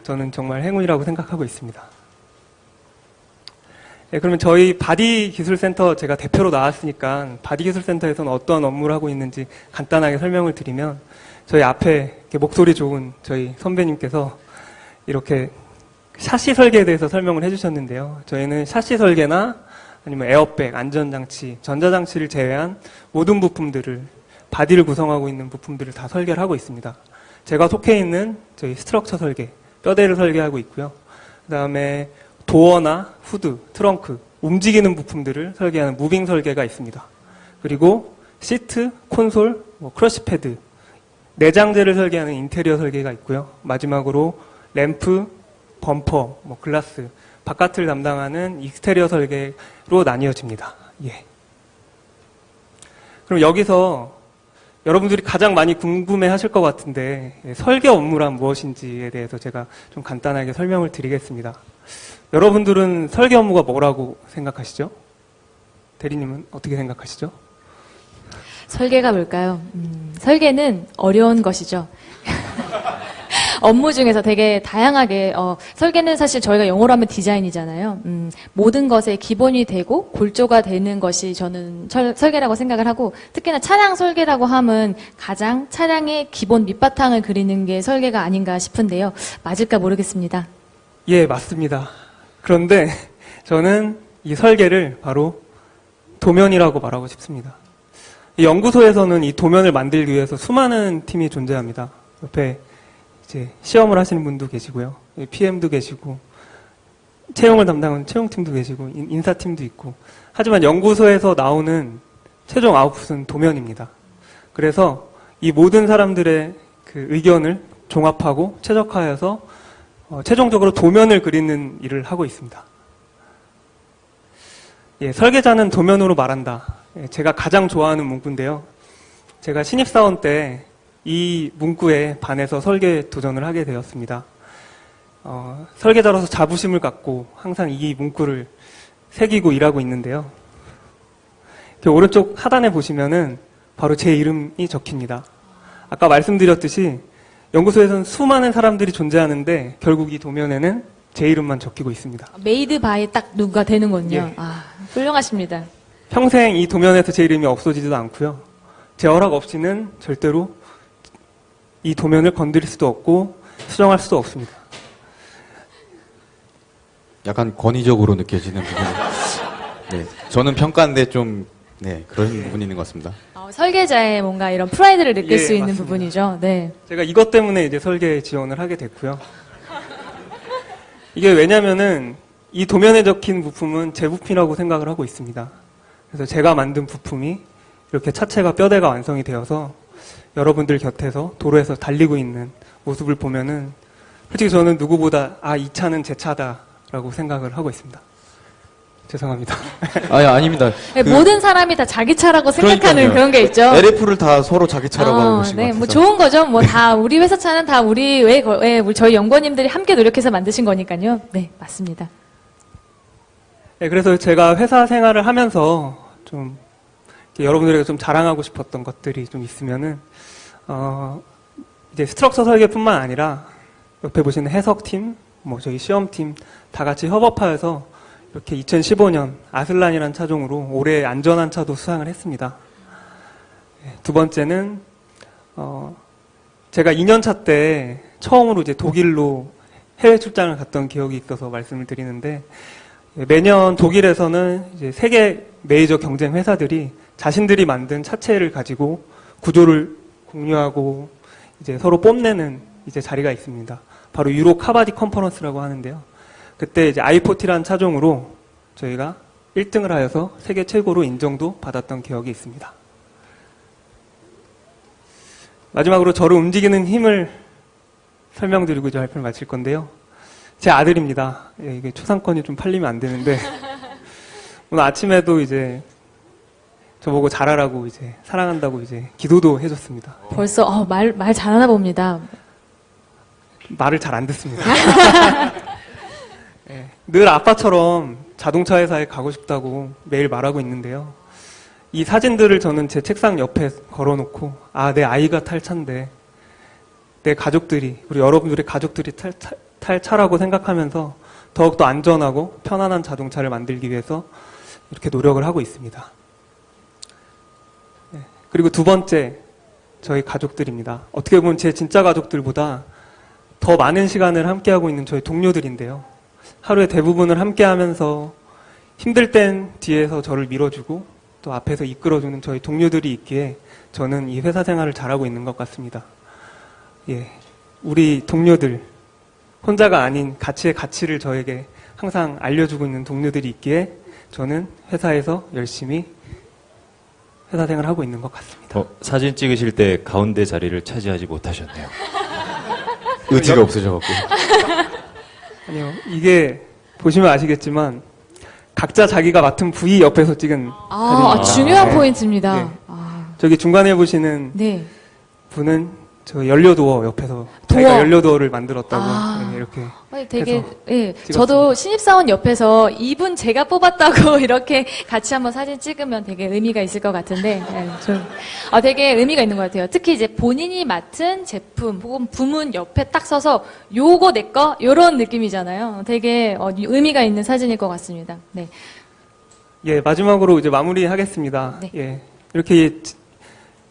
저는 정말 행운이라고 생각하고 있습니다. 네, 그러면 저희 바디 기술센터 제가 대표로 나왔으니까 바디 기술센터에서는 어떤 업무를 하고 있는지 간단하게 설명을 드리면 저희 앞에 이렇게 목소리 좋은 저희 선배님께서 이렇게 샤시 설계에 대해서 설명을 해주셨는데요. 저희는 샤시 설계나 아니면 에어백, 안전장치, 전자장치를 제외한 모든 부품들을 바디를 구성하고 있는 부품들을 다 설계를 하고 있습니다. 제가 속해 있는 저희 스트럭처 설계, 뼈대를 설계하고 있고요. 그 다음에 도어나 후드, 트렁크, 움직이는 부품들을 설계하는 무빙 설계가 있습니다. 그리고 시트, 콘솔, 크러쉬 패드, 내장재를 설계하는 인테리어 설계가 있고요. 마지막으로 램프, 범퍼, 글라스, 바깥을 담당하는 익스테리어 설계로 나뉘어집니다. 예. 그럼 여기서 여러분들이 가장 많이 궁금해 하실 것 같은데 설계 업무란 무엇인지에 대해서 제가 좀 간단하게 설명을 드리겠습니다. 여러분들은 설계 업무가 뭐라고 생각하시죠? 대리님은 어떻게 생각하시죠? 설계가 뭘까요? 설계는 어려운 것이죠. 업무 중에서 되게 다양하게 설계는 사실 저희가 영어로 하면 디자인이잖아요. 모든 것의 기본이 되고 골조가 되는 것이 저는 설계라고 생각을 하고 특히나 차량 설계라고 하면 가장 차량의 기본 밑바탕을 그리는 게 설계가 아닌가 싶은데요. 맞을까 모르겠습니다. 예, 맞습니다. 그런데 저는 이 설계를 바로 도면이라고 말하고 싶습니다. 이 연구소에서는 이 도면을 만들기 위해서 수많은 팀이 존재합니다. 옆에 이제 시험을 하시는 분도 계시고요. PM도 계시고, 채용을 담당하는 채용팀도 계시고, 인사팀도 있고. 하지만 연구소에서 나오는 최종 아웃풋은 도면입니다. 그래서 이 모든 사람들의 그 의견을 종합하고 최적화해서 최종적으로 도면을 그리는 일을 하고 있습니다. 예, 설계자는 도면으로 말한다. 예, 제가 가장 좋아하는 문구인데요. 제가 신입사원 때 이 문구에 반해서 설계 도전을 하게 되었습니다. 설계자로서 자부심을 갖고 항상 이 문구를 새기고 일하고 있는데요. 오른쪽 하단에 보시면은 바로 제 이름이 적힙니다. 아까 말씀드렸듯이 연구소에서는 수많은 사람들이 존재하는데 결국 이 도면에는 제 이름만 적히고 있습니다. 메이드 바이 딱 누가 되는군요. 예. 아, 훌륭하십니다. 평생 이 도면에서 제 이름이 없어지지도 않고요. 제 허락 없이는 절대로 이 도면을 건드릴 수도 없고 수정할 수도 없습니다. 약간 권위적으로 느껴지는 부분. 네, 저는 평가인데 좀 네, 그런 부분이 있는 것 같습니다. 설계자의 뭔가 이런 프라이드를 느낄 예, 수 있는 맞습니다. 부분이죠. 네. 제가 이것 때문에 이제 설계 지원을 하게 됐고요. 이게 왜냐면은 이 도면에 적힌 부품은 제 부품이라고 생각을 하고 있습니다. 그래서 제가 만든 부품이 이렇게 차체가 뼈대가 완성이 되어서 여러분들 곁에서 도로에서 달리고 있는 모습을 보면은 솔직히 저는 누구보다 이 차는 제 차다라고 생각을 하고 있습니다. 죄송합니다. 아닙니다. 네, 모든 사람이 다 자기 차라고 생각하는 그러니까요. 그런 게 있죠. LF를 다 서로 자기 차라고 하고 계신 것 네, 같아서. 뭐 좋은 거죠. 뭐 다 우리 회사 차는 다 우리 저희 연구원님들이 함께 노력해서 만드신 거니까요. 네, 맞습니다. 네, 그래서 제가 회사 생활을 하면서 좀 여러분들에게 좀 자랑하고 싶었던 것들이 좀 있으면은 이제 스트럭처 설계뿐만 아니라 옆에 보시는 해석팀, 뭐 저희 시험팀 다 같이 협업하여서 이렇게 2015년 아슬란이라는 차종으로 올해 안전한 차도 수상을 했습니다. 두 번째는 제가 2년차 때 처음으로 이제 독일로 해외 출장을 갔던 기억이 있어서 말씀을 드리는데 매년 독일에서는 이제 세계 메이저 경쟁 회사들이 자신들이 만든 차체를 가지고 구조를 공유하고 이제 서로 뽐내는 이제 자리가 있습니다. 바로 유로 카바디 컨퍼런스라고 하는데요. 그때 이제 i40라는 차종으로 저희가 1등을 하여서 세계 최고로 인정도 받았던 기억이 있습니다. 마지막으로 저를 움직이는 힘을 설명드리고 이제 발표를 마칠 건데요. 제 아들입니다. 예, 이게 초상권이 좀 팔리면 안 되는데 오늘 아침에도 이제 저보고 잘하라고 이제 사랑한다고 이제 기도도 해줬습니다. 벌써 말 잘하나 봅니다. 말을 잘 안 듣습니다. 예, 늘 아빠처럼 자동차 회사에 가고 싶다고 매일 말하고 있는데요. 이 사진들을 저는 제 책상 옆에 걸어놓고 내 아이가 탈 차인데 내 가족들이 우리 여러분들의 가족들이 탈 차라고 생각하면서 더욱더 안전하고 편안한 자동차를 만들기 위해서 이렇게 노력을 하고 있습니다. 예, 그리고 두 번째 저희 가족들입니다. 어떻게 보면 제 진짜 가족들보다 더 많은 시간을 함께하고 있는 저희 동료들인데요. 하루의 대부분을 함께하면서 힘들 땐 뒤에서 저를 밀어주고 또 앞에서 이끌어주는 저희 동료들이 있기에 저는 이 회사 생활을 잘하고 있는 것 같습니다. 예, 우리 동료들 혼자가 아닌 가치의 가치를 저에게 항상 알려주고 있는 동료들이 있기에 저는 회사에서 열심히 회사 생활을 하고 있는 것 같습니다. 사진 찍으실 때 가운데 자리를 차지하지 못하셨네요. 의지가 없으셔갖고. 아니요, 이게 보시면 아시겠지만 각자 자기가 맡은 부위 옆에서 찍은 사진입니다. 중요한 네. 포인트입니다. 네. 저기 중간에 보시는 네. 분은 저 연료도어 옆에서 도어. 자기가 연료도어를 만들었다고 네, 이렇게 되게 해서 찍었습니다. 저도 신입사원 옆에서 이분 제가 뽑았다고 이렇게 같이 한번 사진 찍으면 되게 의미가 있을 것 같은데 되게 의미가 있는 것 같아요. 특히 이제 본인이 맡은 제품 혹은 부문 옆에 딱 서서 요거 내 거 이런 느낌이잖아요. 되게 의미가 있는 사진일 것 같습니다. 네. 예, 마지막으로 이제 마무리하겠습니다. 네. 예, 이렇게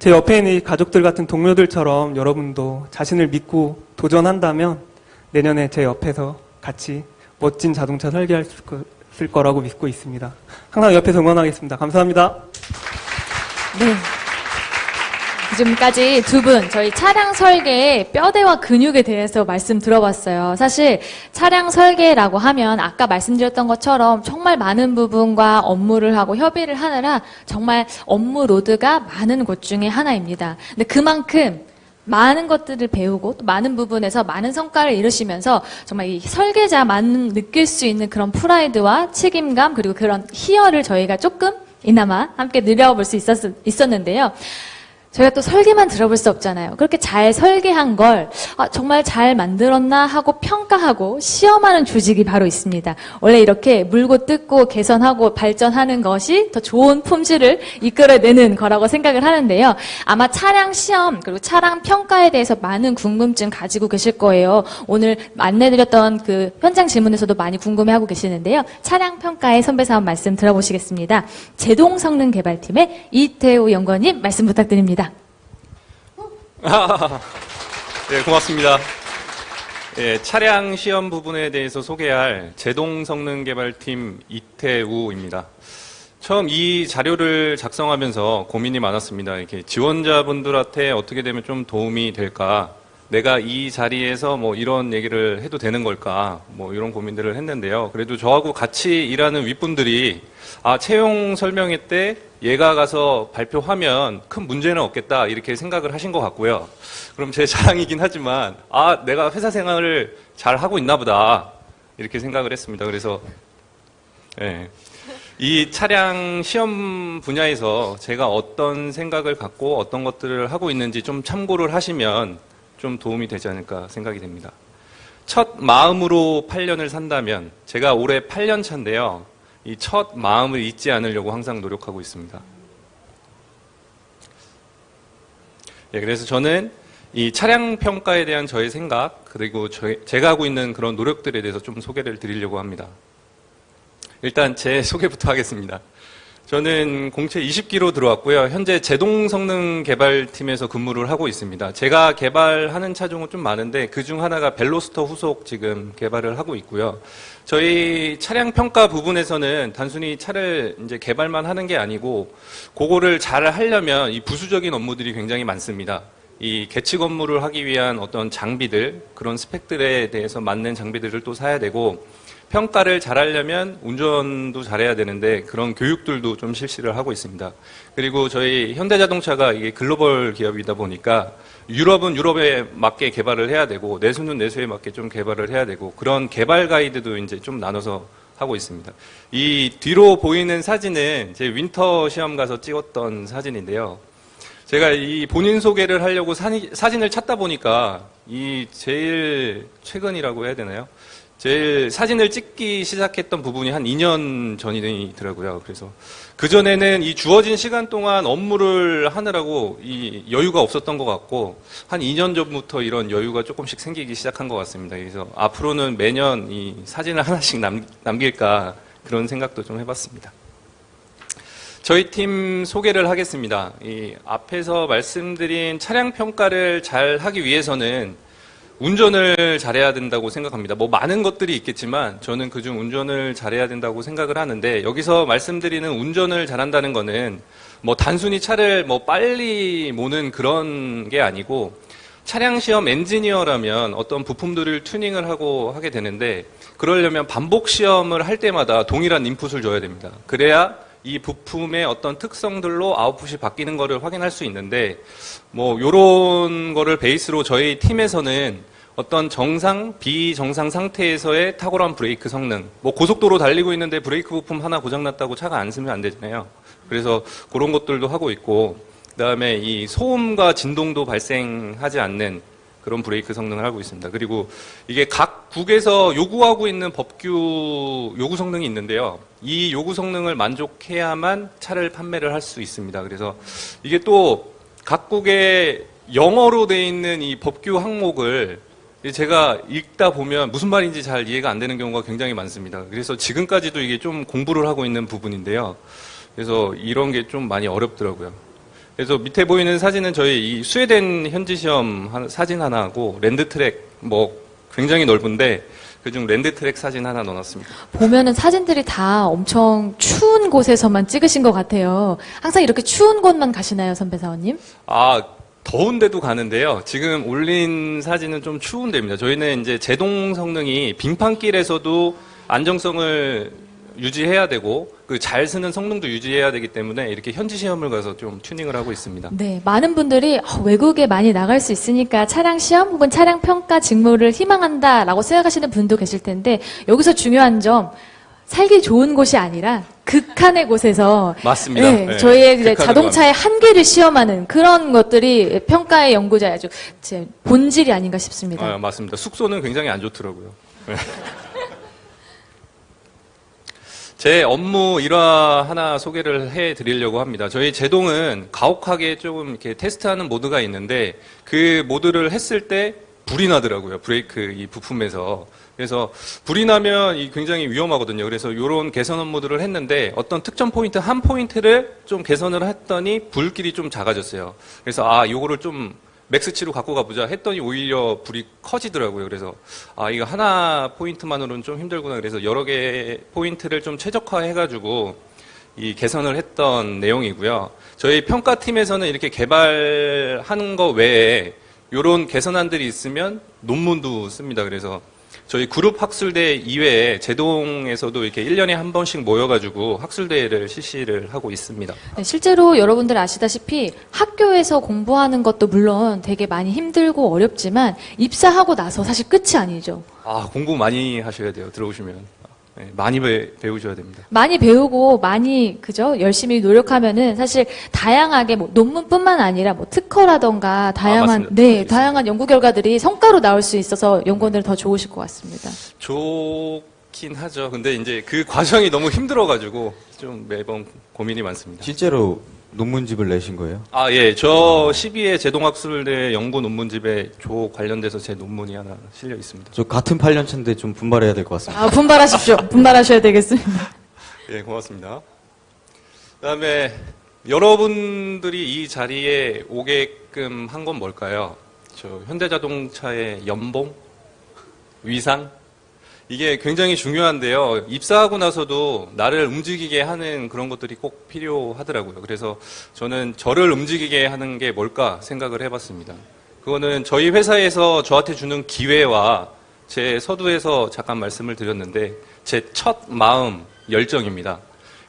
제 옆에 있는 이 가족들 같은 동료들처럼 여러분도 자신을 믿고 도전한다면 내년에 제 옆에서 같이 멋진 자동차 설계할 수 있을 거라고 믿고 있습니다. 항상 옆에서 응원하겠습니다. 감사합니다. 네. 지금까지 두 분 저희 차량 설계의 뼈대와 근육에 대해서 말씀 들어봤어요. 사실 차량 설계라고 하면 아까 말씀드렸던 것처럼 정말 많은 부분과 업무를 하고 협의를 하느라 정말 업무 로드가 많은 곳 중에 하나입니다. 근데 그만큼 많은 것들을 배우고 또 많은 부분에서 많은 성과를 이루시면서 정말 이 설계자만 느낄 수 있는 그런 프라이드와 책임감 그리고 그런 희열을 저희가 조금이나마 함께 누려볼 수 있었는데요. 저희가 또 설계만 들어볼 수 없잖아요. 그렇게 잘 설계한 걸 정말 잘 만들었나 하고 평가하고 시험하는 조직이 바로 있습니다. 원래 이렇게 물고 뜯고 개선하고 발전하는 것이 더 좋은 품질을 이끌어내는 거라고 생각을 하는데요. 아마 차량 시험 그리고 차량 평가에 대해서 많은 궁금증 가지고 계실 거예요. 오늘 안내드렸던 그 현장 질문에서도 많이 궁금해하고 계시는데요. 차량 평가의 선배사원 말씀 들어보시겠습니다. 제동성능개발팀의 이태우 연구원님 말씀 부탁드립니다. 네, 고맙습니다. 예, 차량 시험 부분에 대해서 소개할 제동성능개발팀 이태우입니다. 처음 이 자료를 작성하면서 고민이 많았습니다. 이렇게 지원자분들한테 어떻게 되면 좀 도움이 될까? 내가 이 자리에서 뭐 이런 얘기를 해도 되는 걸까? 뭐 이런 고민들을 했는데요. 그래도 저하고 같이 일하는 윗분들이 채용 설명회 때 얘가 가서 발표하면 큰 문제는 없겠다 이렇게 생각을 하신 것 같고요. 그럼 제 자랑이긴 하지만 내가 회사 생활을 잘 하고 있나 보다 이렇게 생각을 했습니다. 그래서 이 차량 시험 분야에서 제가 어떤 생각을 갖고 어떤 것들을 하고 있는지 좀 참고를 하시면 좀 도움이 되지 않을까 생각이 됩니다. 첫 마음으로 8년을 산다면 제가 올해 8년 차인데요. 이 첫 마음을 잊지 않으려고 항상 노력하고 있습니다. 그래서 저는 이 차량 평가에 대한 저의 생각 그리고 제가 하고 있는 그런 노력들에 대해서 좀 소개를 드리려고 합니다. 일단 제 소개부터 하겠습니다. 저는 공채 20기로 들어왔고요. 현재 제동성능개발팀에서 근무를 하고 있습니다. 제가 개발하는 차종은 좀 많은데 그중 하나가 벨로스터 후속 지금 개발을 하고 있고요. 저희 차량 평가 부분에서는 단순히 차를 이제 개발만 하는 게 아니고 그거를 잘 하려면 이 부수적인 업무들이 굉장히 많습니다. 이 계측 업무를 하기 위한 어떤 장비들, 그런 스펙들에 대해서 맞는 장비들을 또 사야 되고 평가를 잘하려면 운전도 잘해야 되는데 그런 교육들도 좀 실시를 하고 있습니다. 그리고 저희 현대자동차가 이게 글로벌 기업이다 보니까 유럽은 유럽에 맞게 개발을 해야 되고 내수는 내수에 맞게 좀 개발을 해야 되고 그런 개발 가이드도 이제 좀 나눠서 하고 있습니다. 이 뒤로 보이는 사진은 제 윈터 시험 가서 찍었던 사진인데요. 제가 이 본인 소개를 하려고 사진을 찾다 보니까 이 제일 최근이라고 해야 되나요? 제일 사진을 찍기 시작했던 부분이 한 2년 전이더라고요. 그래서 그전에는 이 주어진 시간 동안 업무를 하느라고 이 여유가 없었던 것 같고 한 2년 전부터 이런 여유가 조금씩 생기기 시작한 것 같습니다. 그래서 앞으로는 매년 이 사진을 하나씩 남길까 그런 생각도 좀 해봤습니다. 저희 팀 소개를 하겠습니다. 이 앞에서 말씀드린 차량 평가를 잘 하기 위해서는 운전을 잘해야 된다고 생각합니다. 뭐 많은 것들이 있겠지만 저는 그중 운전을 잘해야 된다고 생각을 하는데 여기서 말씀드리는 운전을 잘한다는 거는 뭐 단순히 차를 뭐 빨리 모는 그런 게 아니고 차량 시험 엔지니어라면 어떤 부품들을 튜닝을 하고 하게 되는데 그러려면 반복 시험을 할 때마다 동일한 인풋을 줘야 됩니다. 그래야 이 부품의 어떤 특성들로 아웃풋이 바뀌는 거를 확인할 수 있는데 뭐 요런 거를 베이스로 저희 팀에서는 어떤 정상, 비정상 상태에서의 탁월한 브레이크 성능 뭐 고속도로 달리고 있는데 브레이크 부품 하나 고장났다고 차가 안 쓰면 안 되잖아요. 그래서 그런 것들도 하고 있고 그다음에 이 소음과 진동도 발생하지 않는 그런 브레이크 성능을 하고 있습니다. 그리고 이게 각 국에서 요구하고 있는 법규 요구 성능이 있는데요. 이 요구 성능을 만족해야만 차를 판매를 할 수 있습니다. 그래서 이게 또 각국의 영어로 돼 있는 이 법규 항목을 제가 읽다 보면 무슨 말인지 잘 이해가 안 되는 경우가 굉장히 많습니다. 그래서 지금까지도 이게 좀 공부를 하고 있는 부분인데요. 그래서 이런 게 좀 많이 어렵더라고요. 그래서 밑에 보이는 사진은 저희 이 스웨덴 현지 시험 사진 하나하고 랜드트랙 뭐 굉장히 넓은데 그중 랜드트랙 사진 하나 넣어놨습니다. 보면은 사진들이 다 엄청 추운 곳에서만 찍으신 것 같아요. 항상 이렇게 추운 곳만 가시나요, 선배사원님? 더운 데도 가는데요. 지금 올린 사진은 좀 추운 데입니다. 저희는 이제 제동 성능이 빙판길에서도 안정성을 유지해야 되고 그 잘 쓰는 성능도 유지해야 되기 때문에 이렇게 현지 시험을 가서 좀 튜닝을 하고 있습니다. 네, 많은 분들이 외국에 많이 나갈 수 있으니까 차량 시험 혹은 차량 평가 직무를 희망한다라고 생각하시는 분도 계실 텐데 여기서 중요한 점 살기 좋은 곳이 아니라 극한의 곳에서 맞습니다. 네, 네, 저희의 이제 극한으로 자동차의 한계를 시험하는 그런 것들이 평가의 연구자의 아주 제 본질이 아닌가 싶습니다. 아, 맞습니다. 숙소는 굉장히 안 좋더라고요. 네. 제 업무 일화 하나 소개를 해드리려고 합니다. 저희 제동은 가혹하게 조금 이렇게 테스트하는 모드가 있는데 그 모드를 했을 때 불이 나더라고요. 브레이크 이 부품에서. 그래서 불이 나면 이 굉장히 위험하거든요. 그래서 이런 개선 업무들을 했는데 어떤 특정 포인트 한 포인트를 좀 개선을 했더니 불길이 좀 작아졌어요. 그래서 요거를 좀 맥스치로 갖고 가보자 했더니 오히려 불이 커지더라고요. 그래서 이거 하나 포인트만으로는 좀 힘들구나. 그래서 여러 개 포인트를 좀 최적화해가지고 이 개선을 했던 내용이고요. 저희 평가팀에서는 이렇게 개발하는 거 외에 이런 개선안들이 있으면 논문도 씁니다. 그래서 저희 그룹 학술대 이외에 제동에서도 이렇게 1년에 한 번씩 모여가지고 학술대회를 실시를 하고 있습니다. 네, 실제로 여러분들 아시다시피 학교에서 공부하는 것도 물론 되게 많이 힘들고 어렵지만 입사하고 나서 사실 끝이 아니죠. 공부 많이 하셔야 돼요. 들어오시면. 네, 많이 배우셔야 됩니다. 많이 배우고 많이 그죠 열심히 노력하면은 사실 다양하게 뭐 논문뿐만 아니라 뭐 특허라던가 다양한 맞습니다. 네 있습니다. 다양한 연구 결과들이 성과로 나올 수 있어서 연구원들은 더 좋으실 것 같습니다. 좋긴 하죠. 근데 이제 그 과정이 너무 힘들어가지고 좀 매번 고민이 많습니다. 실제로 논문집을 내신 거예요? 예. 저 12회 제동학술대 연구 논문집에 관련돼서 제 논문이 하나 실려 있습니다. 저 같은 8년차인데 좀 분발해야 될 것 같습니다. 분발하십시오. 분발하셔야 되겠습니다. 예, 고맙습니다. 그다음에 여러분들이 이 자리에 오게끔 한 건 뭘까요? 저 현대자동차의 연봉, 위상, 이게 굉장히 중요한데요. 입사하고 나서도 나를 움직이게 하는 그런 것들이 꼭 필요하더라고요. 그래서 저는 저를 움직이게 하는 게 뭘까 생각을 해봤습니다. 그거는 저희 회사에서 저한테 주는 기회와 제 서두에서 잠깐 말씀을 드렸는데 제 첫 마음, 열정입니다.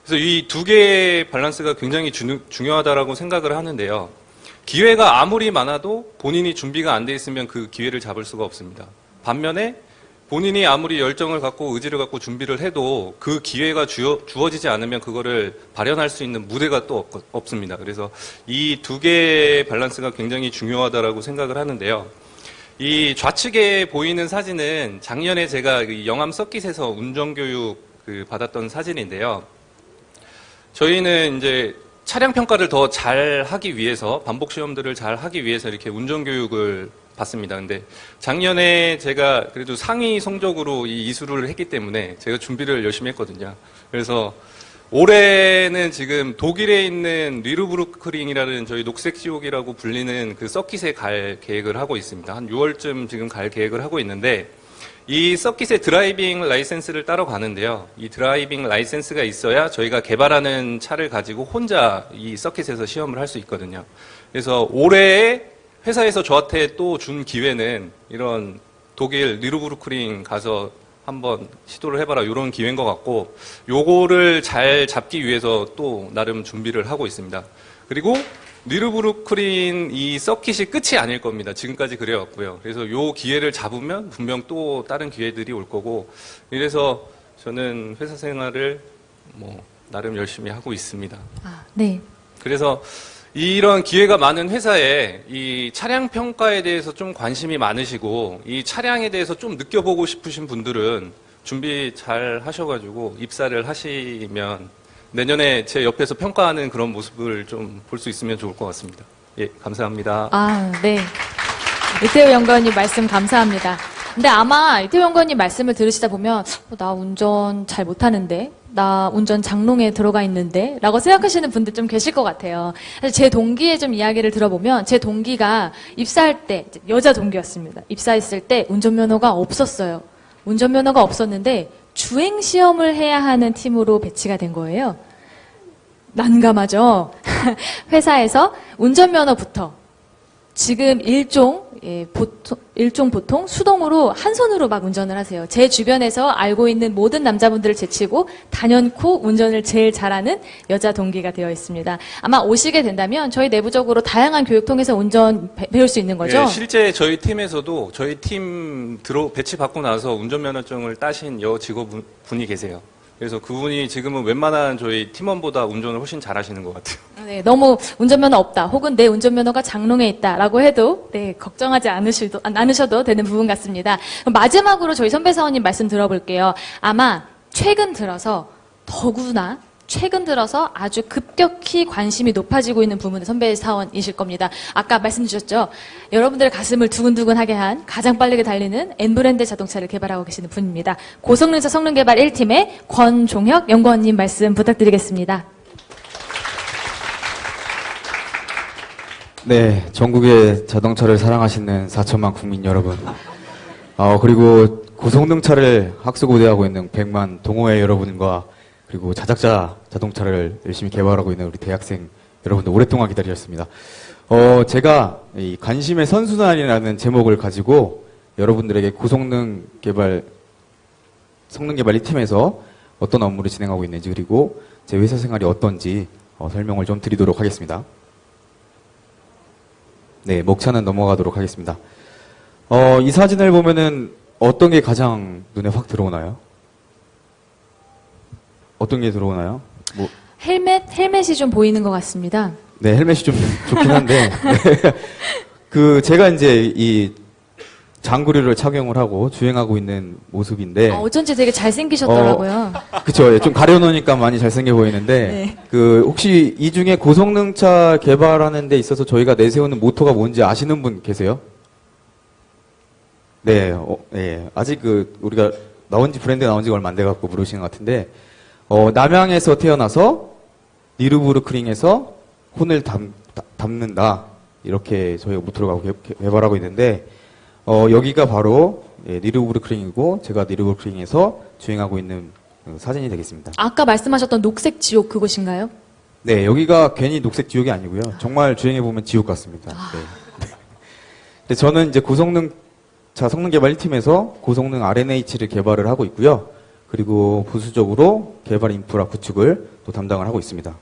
그래서 이 두 개의 밸런스가 굉장히 중요하다라고 생각을 하는데요. 기회가 아무리 많아도 본인이 준비가 안 돼 있으면 그 기회를 잡을 수가 없습니다. 반면에 본인이 아무리 열정을 갖고 의지를 갖고 준비를 해도 그 기회가 주어지지 않으면 그거를 발현할 수 있는 무대가 또 없습니다. 그래서 이 두 개의 밸런스가 굉장히 중요하다라고 생각을 하는데요. 이 좌측에 보이는 사진은 작년에 제가 영암 서킷에서 운전교육 받았던 사진인데요. 저희는 이제 차량 평가를 더 잘 하기 위해서 반복 시험들을 잘 하기 위해서 이렇게 운전교육을 받습니다. 근데 작년에 제가 그래도 상위 성적으로 이 이수를 했기 때문에 제가 준비를 열심히 했거든요. 그래서 올해는 지금 독일에 있는 뉘르부르크링이라는 저희 녹색 지옥이라고 불리는 그 서킷에 갈 계획을 하고 있습니다. 한 6월쯤 지금 갈 계획을 하고 있는데 이 서킷의 드라이빙 라이센스를 따러 가는데요. 이 드라이빙 라이센스가 있어야 저희가 개발하는 차를 가지고 혼자 이 서킷에서 시험을 할 수 있거든요. 그래서 올해에 회사에서 저한테 또 준 기회는 이런 독일 뉘르부르크링 가서 한번 시도를 해봐라 이런 기회인 것 같고 요거를 잘 잡기 위해서 또 나름 준비를 하고 있습니다. 그리고 뉘르부르크링 이 서킷이 끝이 아닐 겁니다. 지금까지 그래왔고요. 그래서 요 기회를 잡으면 분명 또 다른 기회들이 올 거고 이래서 저는 회사 생활을 나름 열심히 하고 있습니다. 네. 그래서 이런 기회가 많은 회사에 이 차량 평가에 대해서 좀 관심이 많으시고 이 차량에 대해서 좀 느껴보고 싶으신 분들은 준비 잘 하셔가지고 입사를 하시면 내년에 제 옆에서 평가하는 그런 모습을 좀 볼 수 있으면 좋을 것 같습니다. 예, 감사합니다. 네. 이태우 연구원님 말씀 감사합니다. 근데 아마 이태우 연구원님 말씀을 들으시다 보면 나 운전 잘 못하는데 나 운전 장롱에 들어가 있는데 라고 생각하시는 분들 좀 계실 것 같아요. 사실 제 동기의 좀 이야기를 들어보면 제 동기가 입사할 때 여자 동기였습니다. 입사했을 때 운전면허가 없었어요. 운전면허가 없었는데 주행시험을 해야 하는 팀으로 배치가 된 거예요. 난감하죠? 회사에서 운전면허부터 지금 일종 보통 수동으로 한 손으로 막 운전을 하세요. 제 주변에서 알고 있는 모든 남자분들을 제치고 단연코 운전을 제일 잘하는 여자 동기가 되어 있습니다. 아마 오시게 된다면 저희 내부적으로 다양한 교육 통해서 운전 배울 수 있는 거죠? 예, 실제 저희 팀에서도 저희 팀 배치받고 나서 운전면허증을 따신 여 직원분이 계세요. 그래서 그분이 지금은 웬만한 저희 팀원보다 운전을 훨씬 잘하시는 것 같아요. 네, 너무 운전면허 없다, 혹은 내 운전면허가 장롱에 있다라고 해도 네, 걱정하지 않으셔도 되는 부분 같습니다. 그럼 마지막으로 저희 선배 사원님 말씀 들어볼게요. 아마 최근 들어서 더구나 최근 들어서 아주 급격히 관심이 높아지고 있는 부분은 선배 사원이실 겁니다. 아까 말씀 주셨죠? 여러분들의 가슴을 두근두근하게 한 가장 빠르게 달리는 N브랜드 자동차를 개발하고 계시는 분입니다. 고성능차 성능개발 1팀의 권종혁 연구원님 말씀 부탁드리겠습니다. 네, 전국의 자동차를 사랑하시는 4천만 국민 여러분. 그리고 고성능차를 학수고대하고 있는 100만 동호회 여러분과 그리고 자작자 자동차를 열심히 개발하고 있는 우리 대학생 여러분들 오랫동안 기다리셨습니다. 제가 이 관심의 선순환이라는 제목을 가지고 여러분들에게 고성능 개발, 성능개발 1팀에서 어떤 업무를 진행하고 있는지 그리고 제 회사 생활이 어떤지 설명을 좀 드리도록 하겠습니다. 네, 목차는 넘어가도록 하겠습니다. 이 사진을 보면은 어떤 게 가장 눈에 확 들어오나요? 어떤 게 들어오나요? 헬멧이 좀 보이는 것 같습니다. 네, 헬멧이 좀 좋긴 한데, 네. 제가 이제 이 장구리를 착용을 하고 주행하고 있는 모습인데. 어쩐지 되게 잘생기셨더라고요. 그쵸. 좀 가려놓으니까 많이 잘생겨 보이는데, 네. 혹시 이 중에 고성능차 개발하는 데 있어서 저희가 내세우는 모토가 뭔지 아시는 분 계세요? 네, 네. 아직 우리가 브랜드 나온 지가 얼마 안 돼갖고 모르시는 것 같은데, 남양에서 태어나서 니르부르크링에서 혼을 담는다. 이렇게 저희가 모토를 갖고 개발하고 있는데, 여기가 바로 니르부르크링이고 제가 니르부르크링에서 주행하고 있는 사진이 되겠습니다. 아까 말씀하셨던 녹색 지옥 그곳인가요? 네, 여기가 괜히 녹색 지옥이 아니고요. 정말 주행해보면 지옥 같습니다. 네. 근데 저는 이제 고성능차 성능개발 1팀에서 고성능 RNH를 개발을 하고 있고요. 그리고 부수적으로 개발 인프라 구축을 또 담당을 하고 있습니다.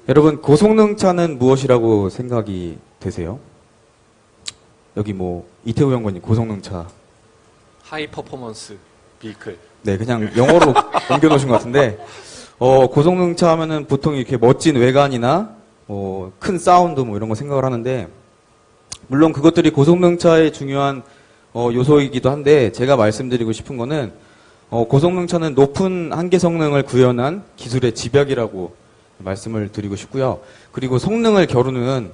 여러분, 고성능차는 무엇이라고 생각이 되세요? 여기 이태우 연구원님 고성능차. 하이 퍼포먼스 비클. 네, 그냥 영어로 옮겨놓으신 것 같은데, 고성능차 하면은 보통 이렇게 멋진 외관이나, 큰 사운드 이런 거 생각을 하는데, 물론 그것들이 고성능차의 중요한 요소이기도 한데 제가 말씀드리고 싶은 거는 고성능차는 높은 한계 성능을 구현한 기술의 집약이라고 말씀을 드리고 싶고요. 그리고 성능을 겨루는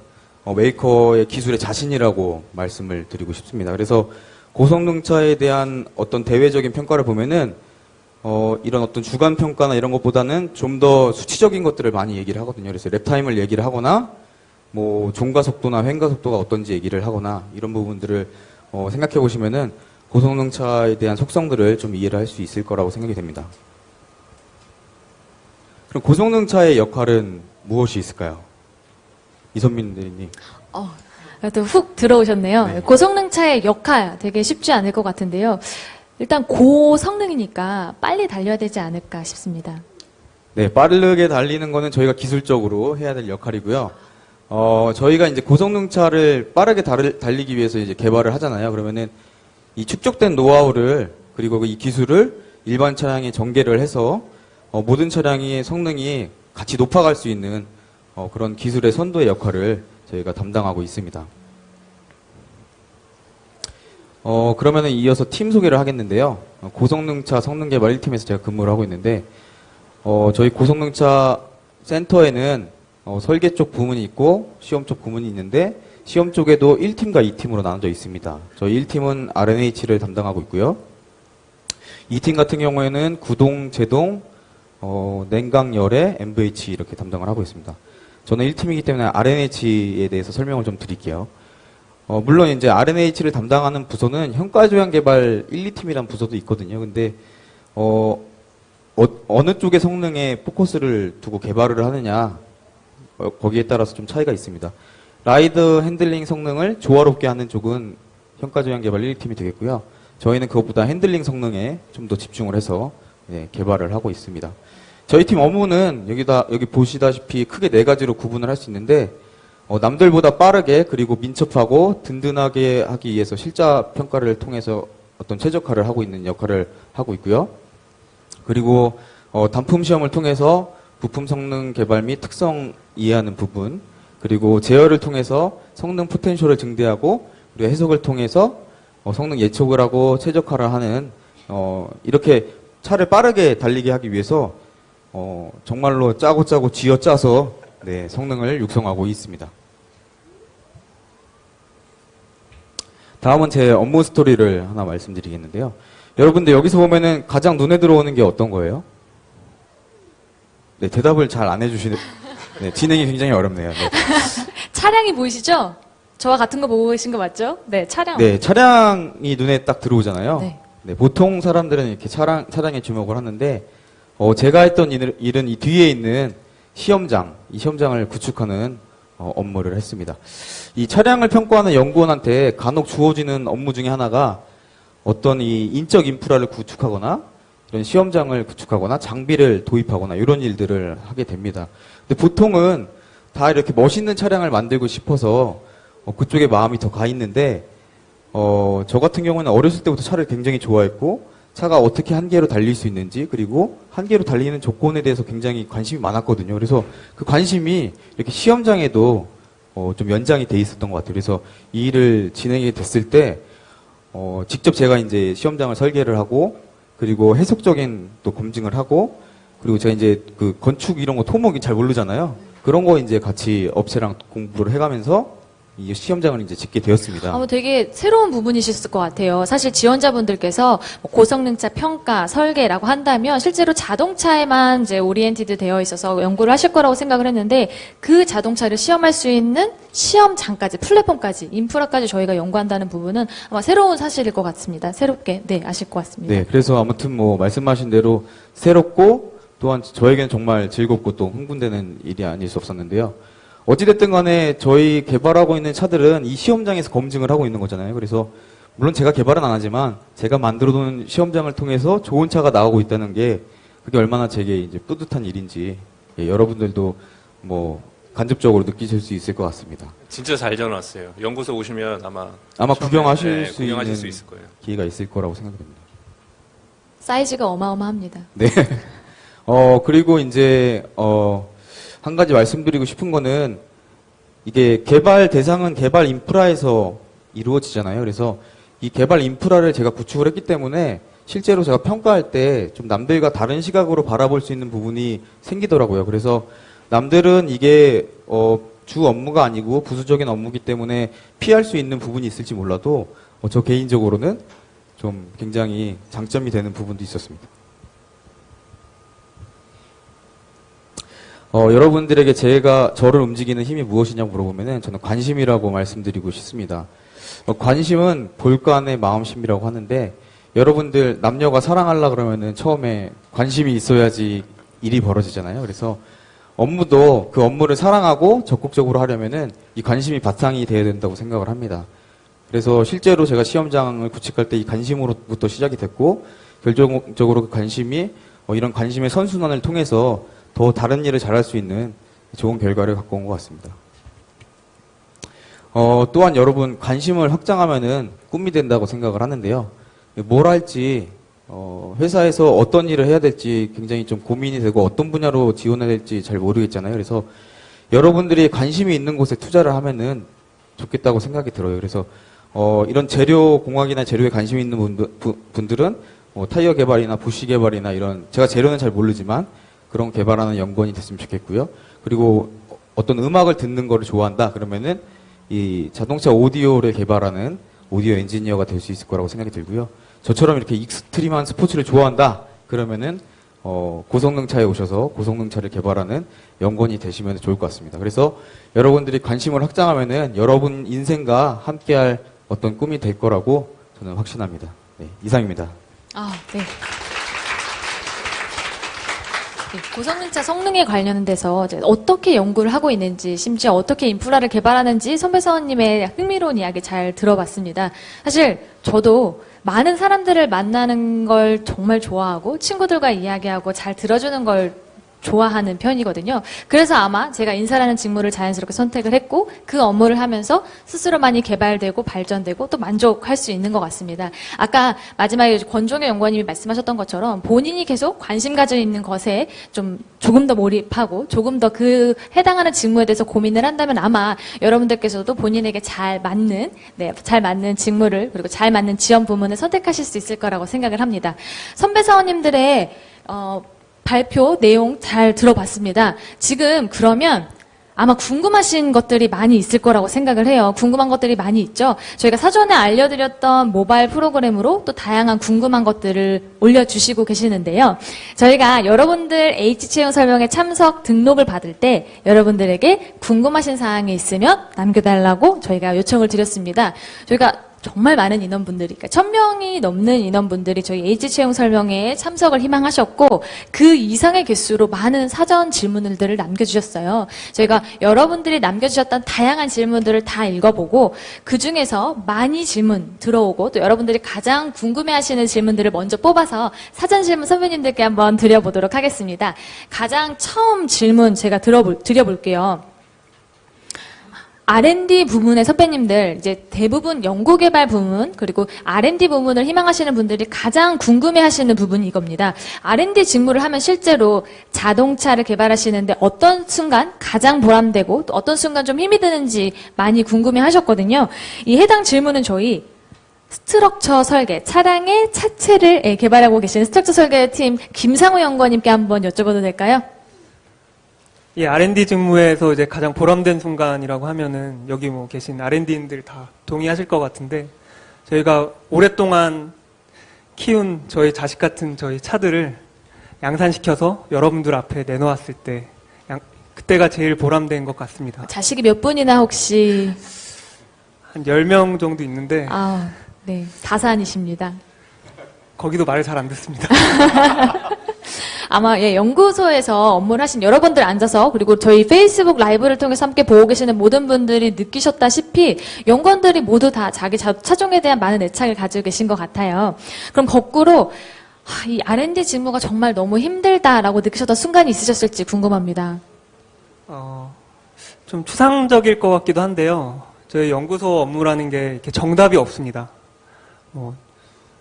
메이커의 기술의 자신이라고 말씀을 드리고 싶습니다. 그래서 고성능차에 대한 어떤 대외적인 평가를 보면은 이런 어떤 주관 평가나 이런 것보다는 좀 더 수치적인 것들을 많이 얘기를 하거든요. 그래서 랩타임을 얘기를 하거나 종가 속도나 횡가 속도가 어떤지 얘기를 하거나 이런 부분들을 생각해 보시면은 고성능차에 대한 속성들을 좀 이해를 할 수 있을 거라고 생각이 됩니다. 그럼 고성능차의 역할은 무엇이 있을까요? 이선민 대리님. 또 훅 들어오셨네요. 네. 고성능차의 역할 되게 쉽지 않을 것 같은데요. 일단 고성능이니까 빨리 달려야 되지 않을까 싶습니다. 네, 빠르게 달리는 거는 저희가 기술적으로 해야 될 역할이고요. 저희가 이제 고성능차를 빠르게 달리기 위해서 이제 개발을 하잖아요. 그러면은 이 축적된 노하우를 그리고 이 기술을 일반 차량에 전개를 해서 모든 차량의 성능이 같이 높아갈 수 있는 그런 기술의 선도의 역할을 저희가 담당하고 있습니다. 그러면은 이어서 팀 소개를 하겠는데요. 고성능차 성능개발 1팀에서 제가 근무를 하고 있는데, 저희 고성능차 센터에는 설계 쪽 부문이 있고 시험 쪽 부문이 있는데 시험 쪽에도 1팀과 2팀으로 나눠져 있습니다. 저희 1팀은 RNH를 담당하고 있고요. 2팀 같은 경우에는 구동, 제동, 냉각, 열애, MVH 이렇게 담당을 하고 있습니다. 저는 1팀이기 때문에 RNH에 대해서 설명을 좀 드릴게요. 물론 이제 RNH를 담당하는 부서는 현가조향 개발 1, 2팀이라는 부서도 있거든요. 근데 어느 쪽의 성능에 포커스를 두고 개발을 하느냐 거기에 따라서 좀 차이가 있습니다. 라이드 핸들링 성능을 조화롭게 하는 쪽은 평가조향개발 1팀이 되겠고요. 저희는 그것보다 핸들링 성능에 좀 더 집중을 해서 개발을 하고 있습니다. 저희 팀 업무는 여기 보시다시피 크게 4가지로 구분을 할 수 있는데, 남들보다 빠르게 그리고 민첩하고 든든하게 하기 위해서 실자 평가를 통해서 어떤 최적화를 하고 있는 역할을 하고 있고요. 그리고 단품 시험을 통해서 부품 성능 개발 및 특성 이해하는 부분, 그리고 제어를 통해서 성능 포텐셜을 증대하고 그리고 해석을 통해서 성능 예측을 하고 최적화를 하는 이렇게 차를 빠르게 달리게 하기 위해서 정말로 짜고 쥐어짜서 성능을 육성하고 있습니다. 다음은 제 업무 스토리를 하나 말씀드리겠는데요. 여러분들 여기서 보면은 가장 눈에 들어오는 게 어떤 거예요? 네, 대답을 잘 안 해주시는, 진행이 굉장히 어렵네요. 네. 차량이 보이시죠? 저와 같은 거 보고 계신 거 맞죠? 네, 차량. 네, 차량이 눈에 딱 들어오잖아요. 네. 네, 보통 사람들은 이렇게 차량에 주목을 하는데, 제가 했던 일은 이 뒤에 있는 시험장, 이 시험장을 구축하는 업무를 했습니다. 이 차량을 평가하는 연구원한테 간혹 주어지는 업무 중에 하나가 어떤 이 인적 인프라를 구축하거나 이런 시험장을 구축하거나 장비를 도입하거나 이런 일들을 하게 됩니다. 근데 보통은 다 이렇게 멋있는 차량을 만들고 싶어서 그쪽에 마음이 더 가 있는데 저 같은 경우는 어렸을 때부터 차를 굉장히 좋아했고 차가 어떻게 한 개로 달릴 수 있는지 그리고 한 개로 달리는 조건에 대해서 굉장히 관심이 많았거든요. 그래서 그 관심이 이렇게 시험장에도 좀 연장이 돼 있었던 것 같아요. 그래서 이 일을 진행이 됐을 때 직접 제가 이제 시험장을 설계를 하고 그리고 해석적인 또 검증을 하고 그리고 제가 이제 그 건축 이런 거 토목이 잘 모르잖아요. 그런 거 이제 같이 업체랑 공부를 해가면서 이 시험장을 이제 짓게 되었습니다. 되게 새로운 부분이셨을 것 같아요. 사실 지원자분들께서 고성능차 평가, 설계라고 한다면 실제로 자동차에만 이제 오리엔티드 되어 있어서 연구를 하실 거라고 생각을 했는데 그 자동차를 시험할 수 있는 시험장까지, 플랫폼까지, 인프라까지 저희가 연구한다는 부분은 아마 새로운 사실일 것 같습니다. 새롭게, 아실 것 같습니다. 네, 그래서 아무튼 뭐 말씀하신 대로 새롭고 또한 저에게는 정말 즐겁고 또 흥분되는 일이 아닐 수 없었는데요. 어찌됐든 간에 저희 개발하고 있는 차들은 이 시험장에서 검증을 하고 있는 거잖아요. 그래서 물론 제가 개발은 안 하지만 제가 만들어 놓은 시험장을 통해서 좋은 차가 나오고 있다는 게 그게 얼마나 제게 이제 뿌듯한 일인지 여러분들도 뭐 간접적으로 느끼실 수 있을 것 같습니다. 진짜 잘 지어놨어요. 연구소 오시면 아마 구경하실 구경하실 수 있는 있을 거예요. 기회가 있을 거라고 생각됩니다. 사이즈가 어마어마합니다. 네. 그리고 이제 한 가지 말씀드리고 싶은 거는 이게 개발 대상은 개발 인프라에서 이루어지잖아요. 그래서 이 개발 인프라를 제가 구축을 했기 때문에 실제로 제가 평가할 때 좀 남들과 다른 시각으로 바라볼 수 있는 부분이 생기더라고요. 그래서 남들은 이게 주 업무가 아니고 부수적인 업무이기 때문에 피할 수 있는 부분이 있을지 몰라도 저 개인적으로는 좀 굉장히 장점이 되는 부분도 있었습니다. 여러분들에게 저를 움직이는 힘이 무엇이냐고 물어보면은 저는 관심이라고 말씀드리고 싶습니다. 관심은 볼간의 마음심이라고 하는데 여러분들 남녀가 사랑하려 그러면은 처음에 관심이 있어야지 일이 벌어지잖아요. 그래서 업무도 그 업무를 사랑하고 적극적으로 하려면은 이 관심이 바탕이 돼야 된다고 생각을 합니다. 그래서 실제로 제가 시험장을 구축할 때 이 관심으로부터 시작이 됐고 결정적으로 그 관심이 이런 관심의 선순환을 통해서 더 다른 일을 잘할 수 있는 좋은 결과를 갖고 온 것 같습니다. 또한 여러분 관심을 확장하면은 꿈이 된다고 생각을 하는데요. 뭘 할지 회사에서 어떤 일을 해야 될지 굉장히 좀 고민이 되고 어떤 분야로 지원해야 될지 잘 모르겠잖아요. 그래서 여러분들이 관심이 있는 곳에 투자를 하면은 좋겠다고 생각이 들어요. 그래서 이런 재료 공학이나 재료에 관심이 있는 분들은 타이어 개발이나 부시 개발이나 이런 제가 재료는 잘 모르지만 그런 개발하는 연구원이 됐으면 좋겠고요. 그리고 어떤 음악을 듣는 거를 좋아한다 그러면은 이 자동차 오디오를 개발하는 오디오 엔지니어가 될 수 있을 거라고 생각이 들고요. 저처럼 이렇게 익스트림한 스포츠를 좋아한다 그러면은 고성능차에 오셔서 고성능차를 개발하는 연구원이 되시면 좋을 것 같습니다. 그래서 여러분들이 관심을 확장하면은 여러분 인생과 함께할 어떤 꿈이 될 거라고 저는 확신합니다. 네, 이상입니다. 네. 고성능차 성능에 관련돼서 이제 어떻게 연구를 하고 있는지, 심지어 어떻게 인프라를 개발하는지 선배 사원님의 흥미로운 이야기 잘 들어봤습니다. 사실 저도 많은 사람들을 만나는 걸 정말 좋아하고 친구들과 이야기하고 잘 들어주는 걸 좋아하는 편이거든요. 그래서 아마 제가 인사라는 직무를 자연스럽게 선택을 했고 그 업무를 하면서 스스로 많이 개발되고 발전되고 또 만족할 수 있는 것 같습니다. 아까 마지막에 권종현 연구원님이 말씀하셨던 것처럼 본인이 계속 관심 가져 있는 것에 좀 조금 더 몰입하고 조금 더 그 해당하는 직무에 대해서 고민을 한다면 아마 여러분들께서도 본인에게 잘 맞는 잘 맞는 직무를 그리고 잘 맞는 지원 부문을 선택하실 수 있을 거라고 생각을 합니다. 선배 사원님들의 발표 내용 잘 들어봤습니다. 지금 그러면 아마 궁금하신 것들이 많이 있을 거라고 생각을 해요. 궁금한 것들이 많이 있죠. 저희가 사전에 알려드렸던 모바일 프로그램으로 또 다양한 궁금한 것들을 올려주시고 계시는데요. 저희가 여러분들 H채용 설명회 참석 등록을 받을 때 여러분들에게 궁금하신 사항이 있으면 남겨달라고 저희가 요청을 드렸습니다. 저희가 정말 많은 인원분들이, 그러니까 1000명이 넘는 인원분들이 저희 H채용 설명회에 참석을 희망하셨고 그 이상의 개수로 많은 사전 질문들을 남겨주셨어요. 저희가 여러분들이 남겨주셨던 다양한 질문들을 다 읽어보고 그 중에서 많이 질문 들어오고 또 여러분들이 가장 궁금해하시는 질문들을 먼저 뽑아서 사전 질문 선배님들께 한번 드려보도록 하겠습니다. 가장 처음 질문 제가 드려볼게요. R&D 부문의 선배님들, 이제 대부분 연구개발 부문, 그리고 R&D 부문을 희망하시는 분들이 가장 궁금해하시는 부분이 이겁니다. R&D 직무를 하면 실제로 자동차를 개발하시는데 어떤 순간 가장 보람되고 또 어떤 순간 좀 힘이 드는지 많이 궁금해하셨거든요. 이 해당 질문은 저희 스트럭처 설계, 차량의 차체를 개발하고 계시는 스트럭처 설계팀 김상우 연구원님께 한번 여쭤봐도 될까요? 이 R&D 직무에서 이제 가장 보람된 순간이라고 하면은 여기 뭐 계신 R&D인들 다 동의하실 것 같은데 저희가 오랫동안 키운 저희 자식 같은 저희 차들을 양산시켜서 여러분들 앞에 내놓았을 때 그때가 제일 보람된 것 같습니다. 자식이 몇 분이나 혹시? 한 10명 정도 있는데 네, 다산이십니다. 거기도 말을 잘 안 듣습니다. 아마 연구소에서 업무를 하신 여러분들 앉아서 그리고 저희 페이스북 라이브를 통해서 함께 보고 계시는 모든 분들이 느끼셨다시피 연구원들이 모두 다 자기 차종에 대한 많은 애착을 가지고 계신 것 같아요. 그럼 거꾸로 이 R&D 직무가 정말 너무 힘들다라고 느끼셨던 순간이 있으셨을지 궁금합니다. 좀 추상적일 것 같기도 한데요. 저희 연구소 업무라는 게 이렇게 정답이 없습니다.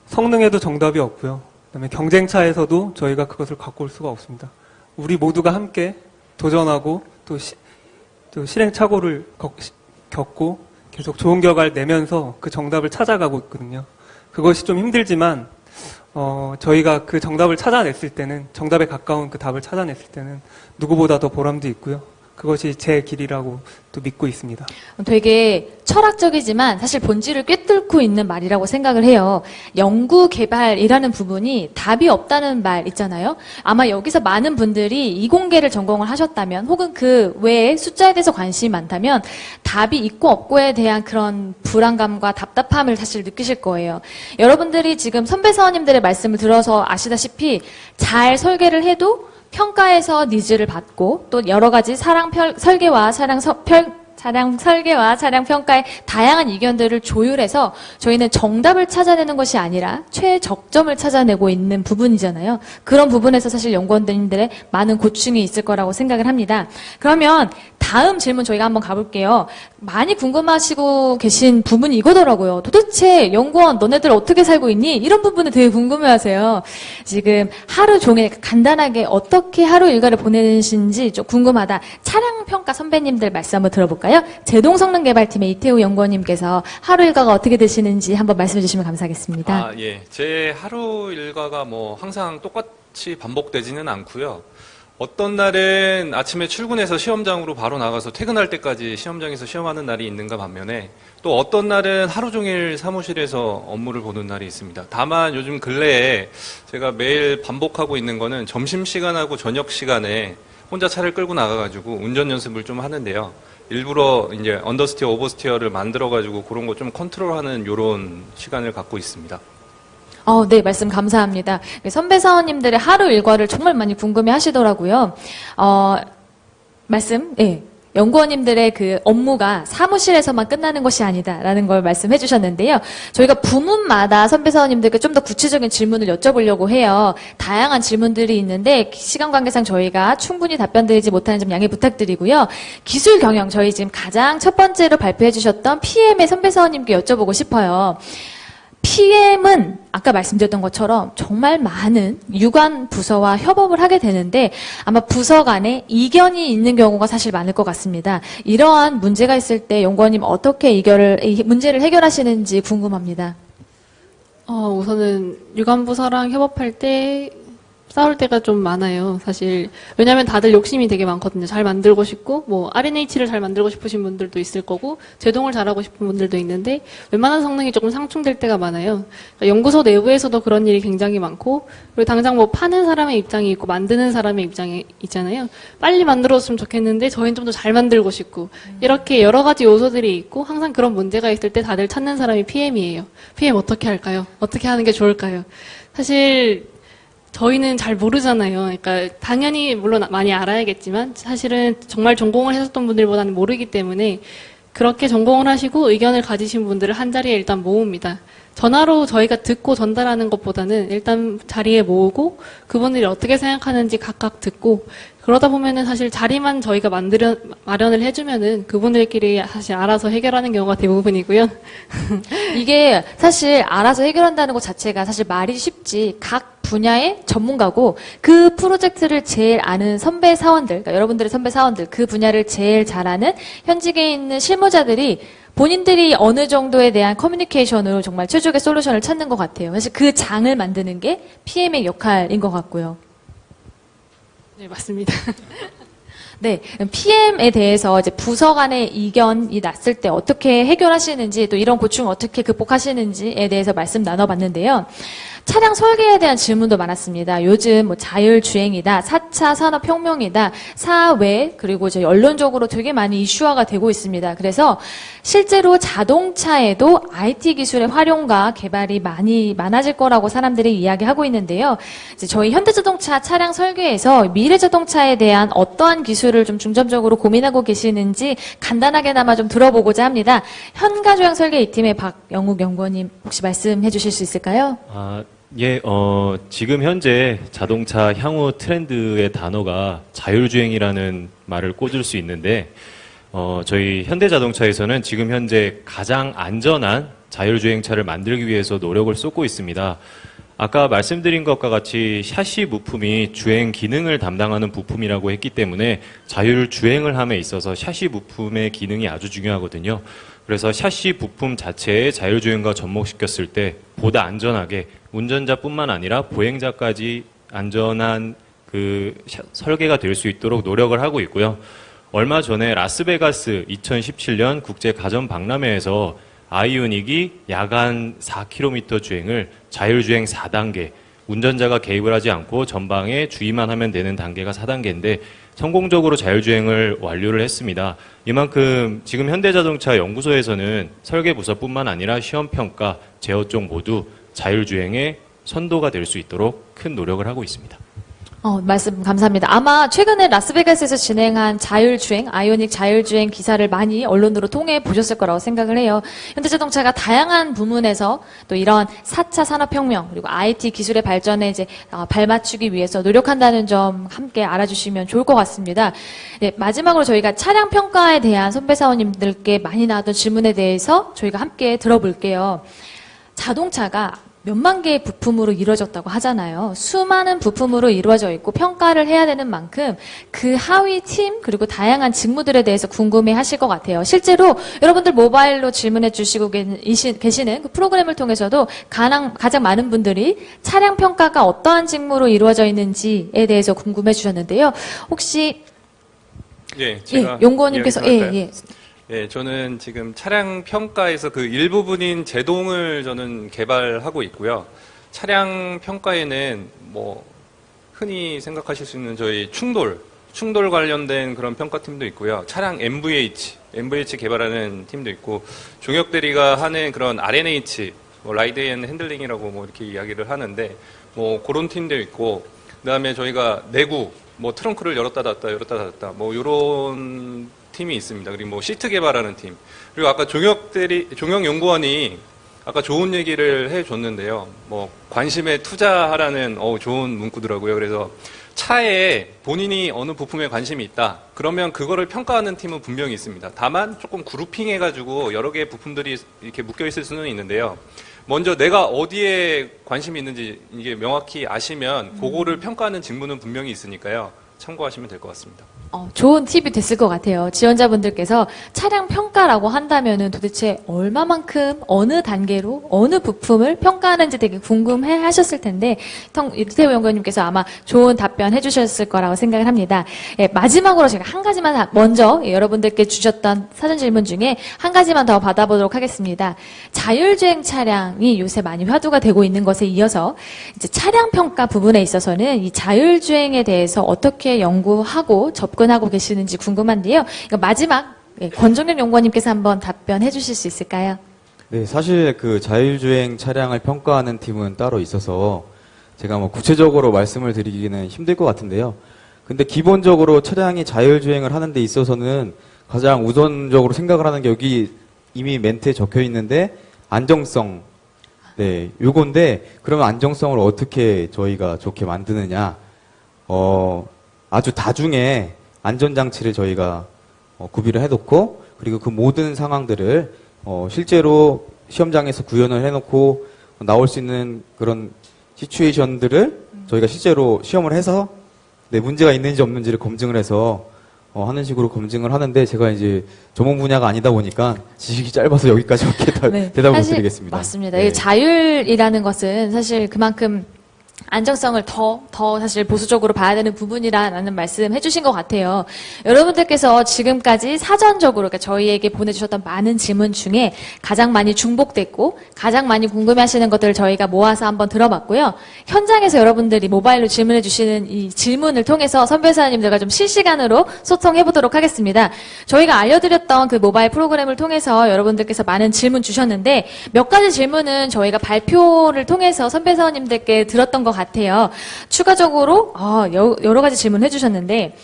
성능에도 정답이 없고요. 그다음에 경쟁차에서도 저희가 그것을 갖고 올 수가 없습니다. 우리 모두가 함께 도전하고 또 실행착오를 겪고 계속 좋은 결과를 내면서 그 정답을 찾아가고 있거든요. 그것이 좀 힘들지만 저희가 그 정답을 찾아냈을 때는 정답에 가까운 그 답을 찾아냈을 때는 누구보다 더 보람도 있고요. 그것이 제 길이라고 또 믿고 있습니다. 되게 철학적이지만 사실 본질을 꿰뚫고 있는 말이라고 생각을 해요. 연구 개발이라는 부분이 답이 없다는 말 있잖아요. 아마 여기서 많은 분들이 이공계를 전공을 하셨다면 혹은 그 외에 숫자에 대해서 관심이 많다면 답이 있고 없고에 대한 그런 불안감과 답답함을 사실 느끼실 거예요. 여러분들이 지금 선배 사원님들의 말씀을 들어서 아시다시피 잘 설계를 해도 평가에서 니즈를 받고 또 여러 가지 차량 설계와 차량 평가의 다양한 의견들을 조율해서 저희는 정답을 찾아내는 것이 아니라 최적점을 찾아내고 있는 부분이잖아요. 그런 부분에서 사실 연구원들의 많은 고충이 있을 거라고 생각을 합니다. 그러면 다음 질문 저희가 한번 가볼게요. 많이 궁금하시고 계신 부분이 이거더라고요. 도대체 연구원 너네들 어떻게 살고 있니? 이런 부분을 되게 궁금해하세요. 지금 하루 종일 간단하게 어떻게 하루 일과를 보내시는지 좀 궁금하다. 차량평가 선배님들 말씀 한번 들어볼까요? 제동성능개발팀의 이태우 연구원님께서 하루 일과가 어떻게 되시는지 한번 말씀해 주시면 감사하겠습니다. 예. 제 하루 일과가 항상 똑같이 반복되지는 않고요. 어떤 날은 아침에 출근해서 시험장으로 바로 나가서 퇴근할 때까지 시험장에서 시험하는 날이 있는가 반면에 또 어떤 날은 하루 종일 사무실에서 업무를 보는 날이 있습니다. 다만 요즘 근래에 제가 매일 반복하고 있는 거는 점심시간하고 저녁시간에 혼자 차를 끌고 나가가지고 운전 연습을 좀 하는데요. 일부러 이제 언더스티어, 오버스티어를 만들어가지고 그런 거 좀 컨트롤하는 요런 시간을 갖고 있습니다. 네, 말씀 감사합니다. 선배 사원님들의 하루 일과를 정말 많이 궁금해 하시더라고요. 연구원님들의 그 업무가 사무실에서만 끝나는 것이 아니다라는 걸 말씀해 주셨는데요. 저희가 부문마다 선배 사원님들께 좀 더 구체적인 질문을 여쭤보려고 해요. 다양한 질문들이 있는데 시간 관계상 저희가 충분히 답변 드리지 못하는 점 양해 부탁드리고요. 기술 경영, 저희 지금 가장 첫 번째로 발표해 주셨던 PM의 선배 사원님께 여쭤보고 싶어요. PM은 아까 말씀드렸던 것처럼 정말 많은 유관 부서와 협업을 하게 되는데 아마 부서 간에 이견이 있는 경우가 사실 많을 것 같습니다. 이러한 문제가 있을 때 연구원님 어떻게 이 문제를 해결하시는지 궁금합니다. 우선은 유관부서랑 협업할 때 싸울 때가 좀 많아요, 사실. 왜냐면 다들 욕심이 되게 많거든요. 잘 만들고 싶고, 뭐, RNH를 잘 만들고 싶으신 분들도 있을 거고, 제동을 잘하고 싶은 분들도 있는데, 웬만한 성능이 조금 상충될 때가 많아요. 그러니까 연구소 내부에서도 그런 일이 굉장히 많고, 그리고 당장 뭐, 파는 사람의 입장이 있고, 만드는 사람의 입장이 있잖아요. 빨리 만들었으면 좋겠는데, 저희는 좀 더 잘 만들고 싶고, 이렇게 여러 가지 요소들이 있고, 항상 그런 문제가 있을 때 다들 찾는 사람이 PM이에요. PM 어떻게 할까요? 어떻게 하는 게 좋을까요? 사실, 저희는 잘 모르잖아요. 그러니까 당연히 물론 많이 알아야겠지만 사실은 정말 전공을 하셨던 분들보다는 모르기 때문에 그렇게 전공을 하시고 의견을 가지신 분들을 한 자리에 일단 모읍니다. 전화로 저희가 듣고 전달하는 것보다는 일단 자리에 모으고 그분들이 어떻게 생각하는지 각각 듣고 그러다 보면은 사실 자리만 저희가 마련을 해주면은 그분들끼리 사실 알아서 해결하는 경우가 대부분이고요. 이게 사실 알아서 해결한다는 것 자체가 사실 말이 쉽지 각 분야의 전문가고 그 프로젝트를 제일 아는 선배 사원들, 그러니까 여러분들의 선배 사원들, 그 분야를 제일 잘 아는 현직에 있는 실무자들이 본인들이 어느 정도에 대한 커뮤니케이션으로 정말 최적의 솔루션을 찾는 것 같아요. 사실 그 장을 만드는 게 PM의 역할인 것 같고요. 네, 맞습니다. 네, PM에 대해서 이제 부서 간의 이견이 났을 때 어떻게 해결하시는지 또 이런 고충을 어떻게 극복하시는지에 대해서 말씀 나눠봤는데요. 차량 설계에 대한 질문도 많았습니다. 요즘 뭐 자율주행이다, 4차 산업혁명이다, 사회 그리고 이제 언론적으로 되게 많이 이슈화가 되고 있습니다. 그래서 실제로 자동차에도 IT 기술의 활용과 개발이 많아질 거라고 사람들이 이야기하고 있는데요. 이제 저희 현대자동차 차량 설계에서 미래자동차에 대한 어떠한 기술을 좀 중점적으로 고민하고 계시는지 간단하게나마 좀 들어보고자 합니다. 현가조향 설계 2팀의 박영욱 연구원님 혹시 말씀해 주실 수 있을까요? 예, 지금 현재 자동차 향후 트렌드의 단어가 자율주행이라는 말을 꽂을 수 있는데, 저희 현대자동차에서는 지금 현재 가장 안전한 자율주행차를 만들기 위해서 노력을 쏟고 있습니다. 아까 말씀드린 것과 같이 샤시 부품이 주행 기능을 담당하는 부품이라고 했기 때문에 자율주행을 함에 있어서 샤시 부품의 기능이 아주 중요하거든요. 그래서 샤시 부품 자체에 자율주행과 접목시켰을 때 보다 안전하게 운전자뿐만 아니라 보행자까지 안전한 그 설계가 될 수 있도록 노력을 하고 있고요. 얼마 전에 라스베가스 2017년 국제 가전 박람회에서 아이오닉이 야간 4km 주행을 자율주행 4단계, 운전자가 개입을 하지 않고 전방에 주의만 하면 되는 단계가 4단계인데 성공적으로 자율주행을 완료를 했습니다. 이만큼 지금 현대자동차 연구소에서는 설계부서뿐만 아니라 시험평가, 제어 쪽 모두 자율주행의 선도가 될 수 있도록 큰 노력을 하고 있습니다. 말씀 감사합니다. 아마 최근에 라스베가스에서 진행한 자율주행, 아이오닉 자율주행 기사를 많이 언론으로 통해 보셨을 거라고 생각을 해요. 현대자동차가 다양한 부문에서 또 이런 4차 산업혁명 그리고 IT 기술의 발전에 이제 발맞추기 위해서 노력한다는 점 함께 알아주시면 좋을 것 같습니다. 네, 마지막으로 저희가 차량 평가에 대한 선배 사원님들께 많이 나왔던 질문에 대해서 저희가 함께 들어볼게요. 자동차가 몇만 개의 부품으로 이루어졌다고 하잖아요. 수많은 부품으로 이루어져 있고 평가를 해야 되는 만큼 그 하위 팀 그리고 다양한 직무들에 대해서 궁금해 하실 것 같아요. 실제로 여러분들 모바일로 질문해 주시고 계시는 그 프로그램을 통해서도 가장 많은 분들이 차량 평가가 어떠한 직무로 이루어져 있는지에 대해서 궁금해 주셨는데요. 혹시 제가 연구원님께서 예, 저는 지금 차량 평가에서 그 일부분인 제동을 저는 개발하고 있고요. 차량 평가에는 뭐 흔히 생각하실 수 있는 저희 충돌 관련된 그런 평가팀도 있고요. 차량 MVH 개발하는 팀도 있고 종혁 대리가 하는 그런 RNH 뭐 라이드 앤 핸들링이라고 뭐 이렇게 이야기를 하는데 뭐 그런 팀도 있고 그다음에 저희가 내구 뭐 트렁크를 열었다 닫았다 뭐 이런 팀이 있습니다. 그리고 뭐 시트 개발하는 팀. 그리고 아까 종혁 연구원이 아까 좋은 얘기를 해줬는데요. 뭐 관심에 투자하라는 좋은 문구더라고요. 그래서 차에 본인이 어느 부품에 관심이 있다. 그러면 그거를 평가하는 팀은 분명히 있습니다. 다만 조금 그룹핑해가지고 여러 개의 부품들이 이렇게 묶여 있을 수는 있는데요. 먼저 내가 어디에 관심이 있는지 이게 명확히 아시면 그거를 평가하는 직무는 분명히 있으니까요. 참고하시면 될 것 같습니다. 좋은 팁이 됐을 것 같아요. 지원자분들께서 차량 평가라고 한다면은 도대체 얼마만큼 어느 단계로 어느 부품을 평가하는지 되게 궁금해 하셨을 텐데 이태우 연구원님께서 아마 좋은 답변 해주셨을 거라고 생각을 합니다. 예, 마지막으로 제가 한 가지만 먼저 여러분들께 주셨던 사전 질문 중에 한 가지만 더 받아보도록 하겠습니다. 자율주행 차량이 요새 많이 화두가 되고 있는 것에 이어서 이제 차량 평가 부분에 있어서는 이 자율주행에 대해서 어떻게 연구하고 접근하고 계시는지 궁금한데요. 이거 마지막 권종혁 연구원님께서 한번 답변해 주실 수 있을까요? 네, 사실 그 자율주행 차량을 평가하는 팀은 따로 있어서 제가 뭐 구체적으로 말씀을 드리기는 힘들 것 같은데요. 근데 기본적으로 차량이 자율주행을 하는 데 있어서는 가장 우선적으로 생각을 하는 게 여기 이미 멘트에 적혀 있는데 안정성. 네, 요건데 그러면 안정성을 어떻게 저희가 좋게 만드느냐. 아주 다중에 안전장치를 저희가 구비를 해놓고 그리고 그 모든 상황들을 실제로 시험장에서 구현을 해놓고 나올 수 있는 그런 시츄에이션들을 저희가 실제로 시험을 해서 네, 문제가 있는지 없는지를 검증을 해서 하는 식으로 검증을 하는데 제가 이제 전문 분야가 아니다 보니까 지식이 짧아서 여기까지밖에 네, 대답을 못 사실 드리겠습니다. 맞습니다. 네. 이 자율이라는 것은 사실 그만큼 안정성을 더 사실 보수적으로 봐야 되는 부분이라는 말씀 해주신 것 같아요. 여러분들께서 지금까지 사전적으로 그러니까 저희에게 보내주셨던 많은 질문 중에 가장 많이 중복됐고 가장 많이 궁금해하시는 것들을 저희가 모아서 한번 들어봤고요. 현장에서 여러분들이 모바일로 질문해 주시는 이 질문을 통해서 선배사님들과 좀 실시간으로 소통해 보도록 하겠습니다. 저희가 알려드렸던 그 모바일 프로그램을 통해서 여러분들께서 많은 질문 주셨는데 몇 가지 질문은 저희가 발표를 통해서 선배사님들께 들었던 것 같아요. 추가적으로 여러 가지 질문을 해주셨는데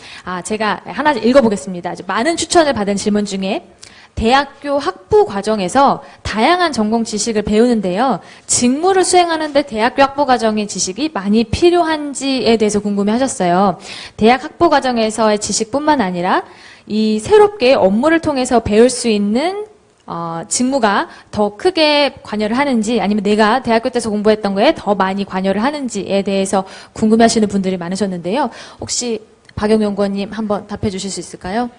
제가 하나 읽어보겠습니다. 많은 추천을 받은 질문 중에 대학교 학부 과정에서 다양한 전공 지식을 배우는데요. 직무를 수행하는데 대학교 학부 과정의 지식이 많이 필요한지에 대해서 궁금해하셨어요. 대학 학부 과정에서의 지식뿐만 아니라 이 새롭게 업무를 통해서 배울 수 있는 직무가 더 크게 관여를 하는지 아니면 내가 대학교 때서 공부했던 거에 더 많이 관여를 하는지에 대해서 궁금해하시는 분들이 많으셨는데요. 혹시 박영 연구원님 한번 답해 주실 수 있을까요?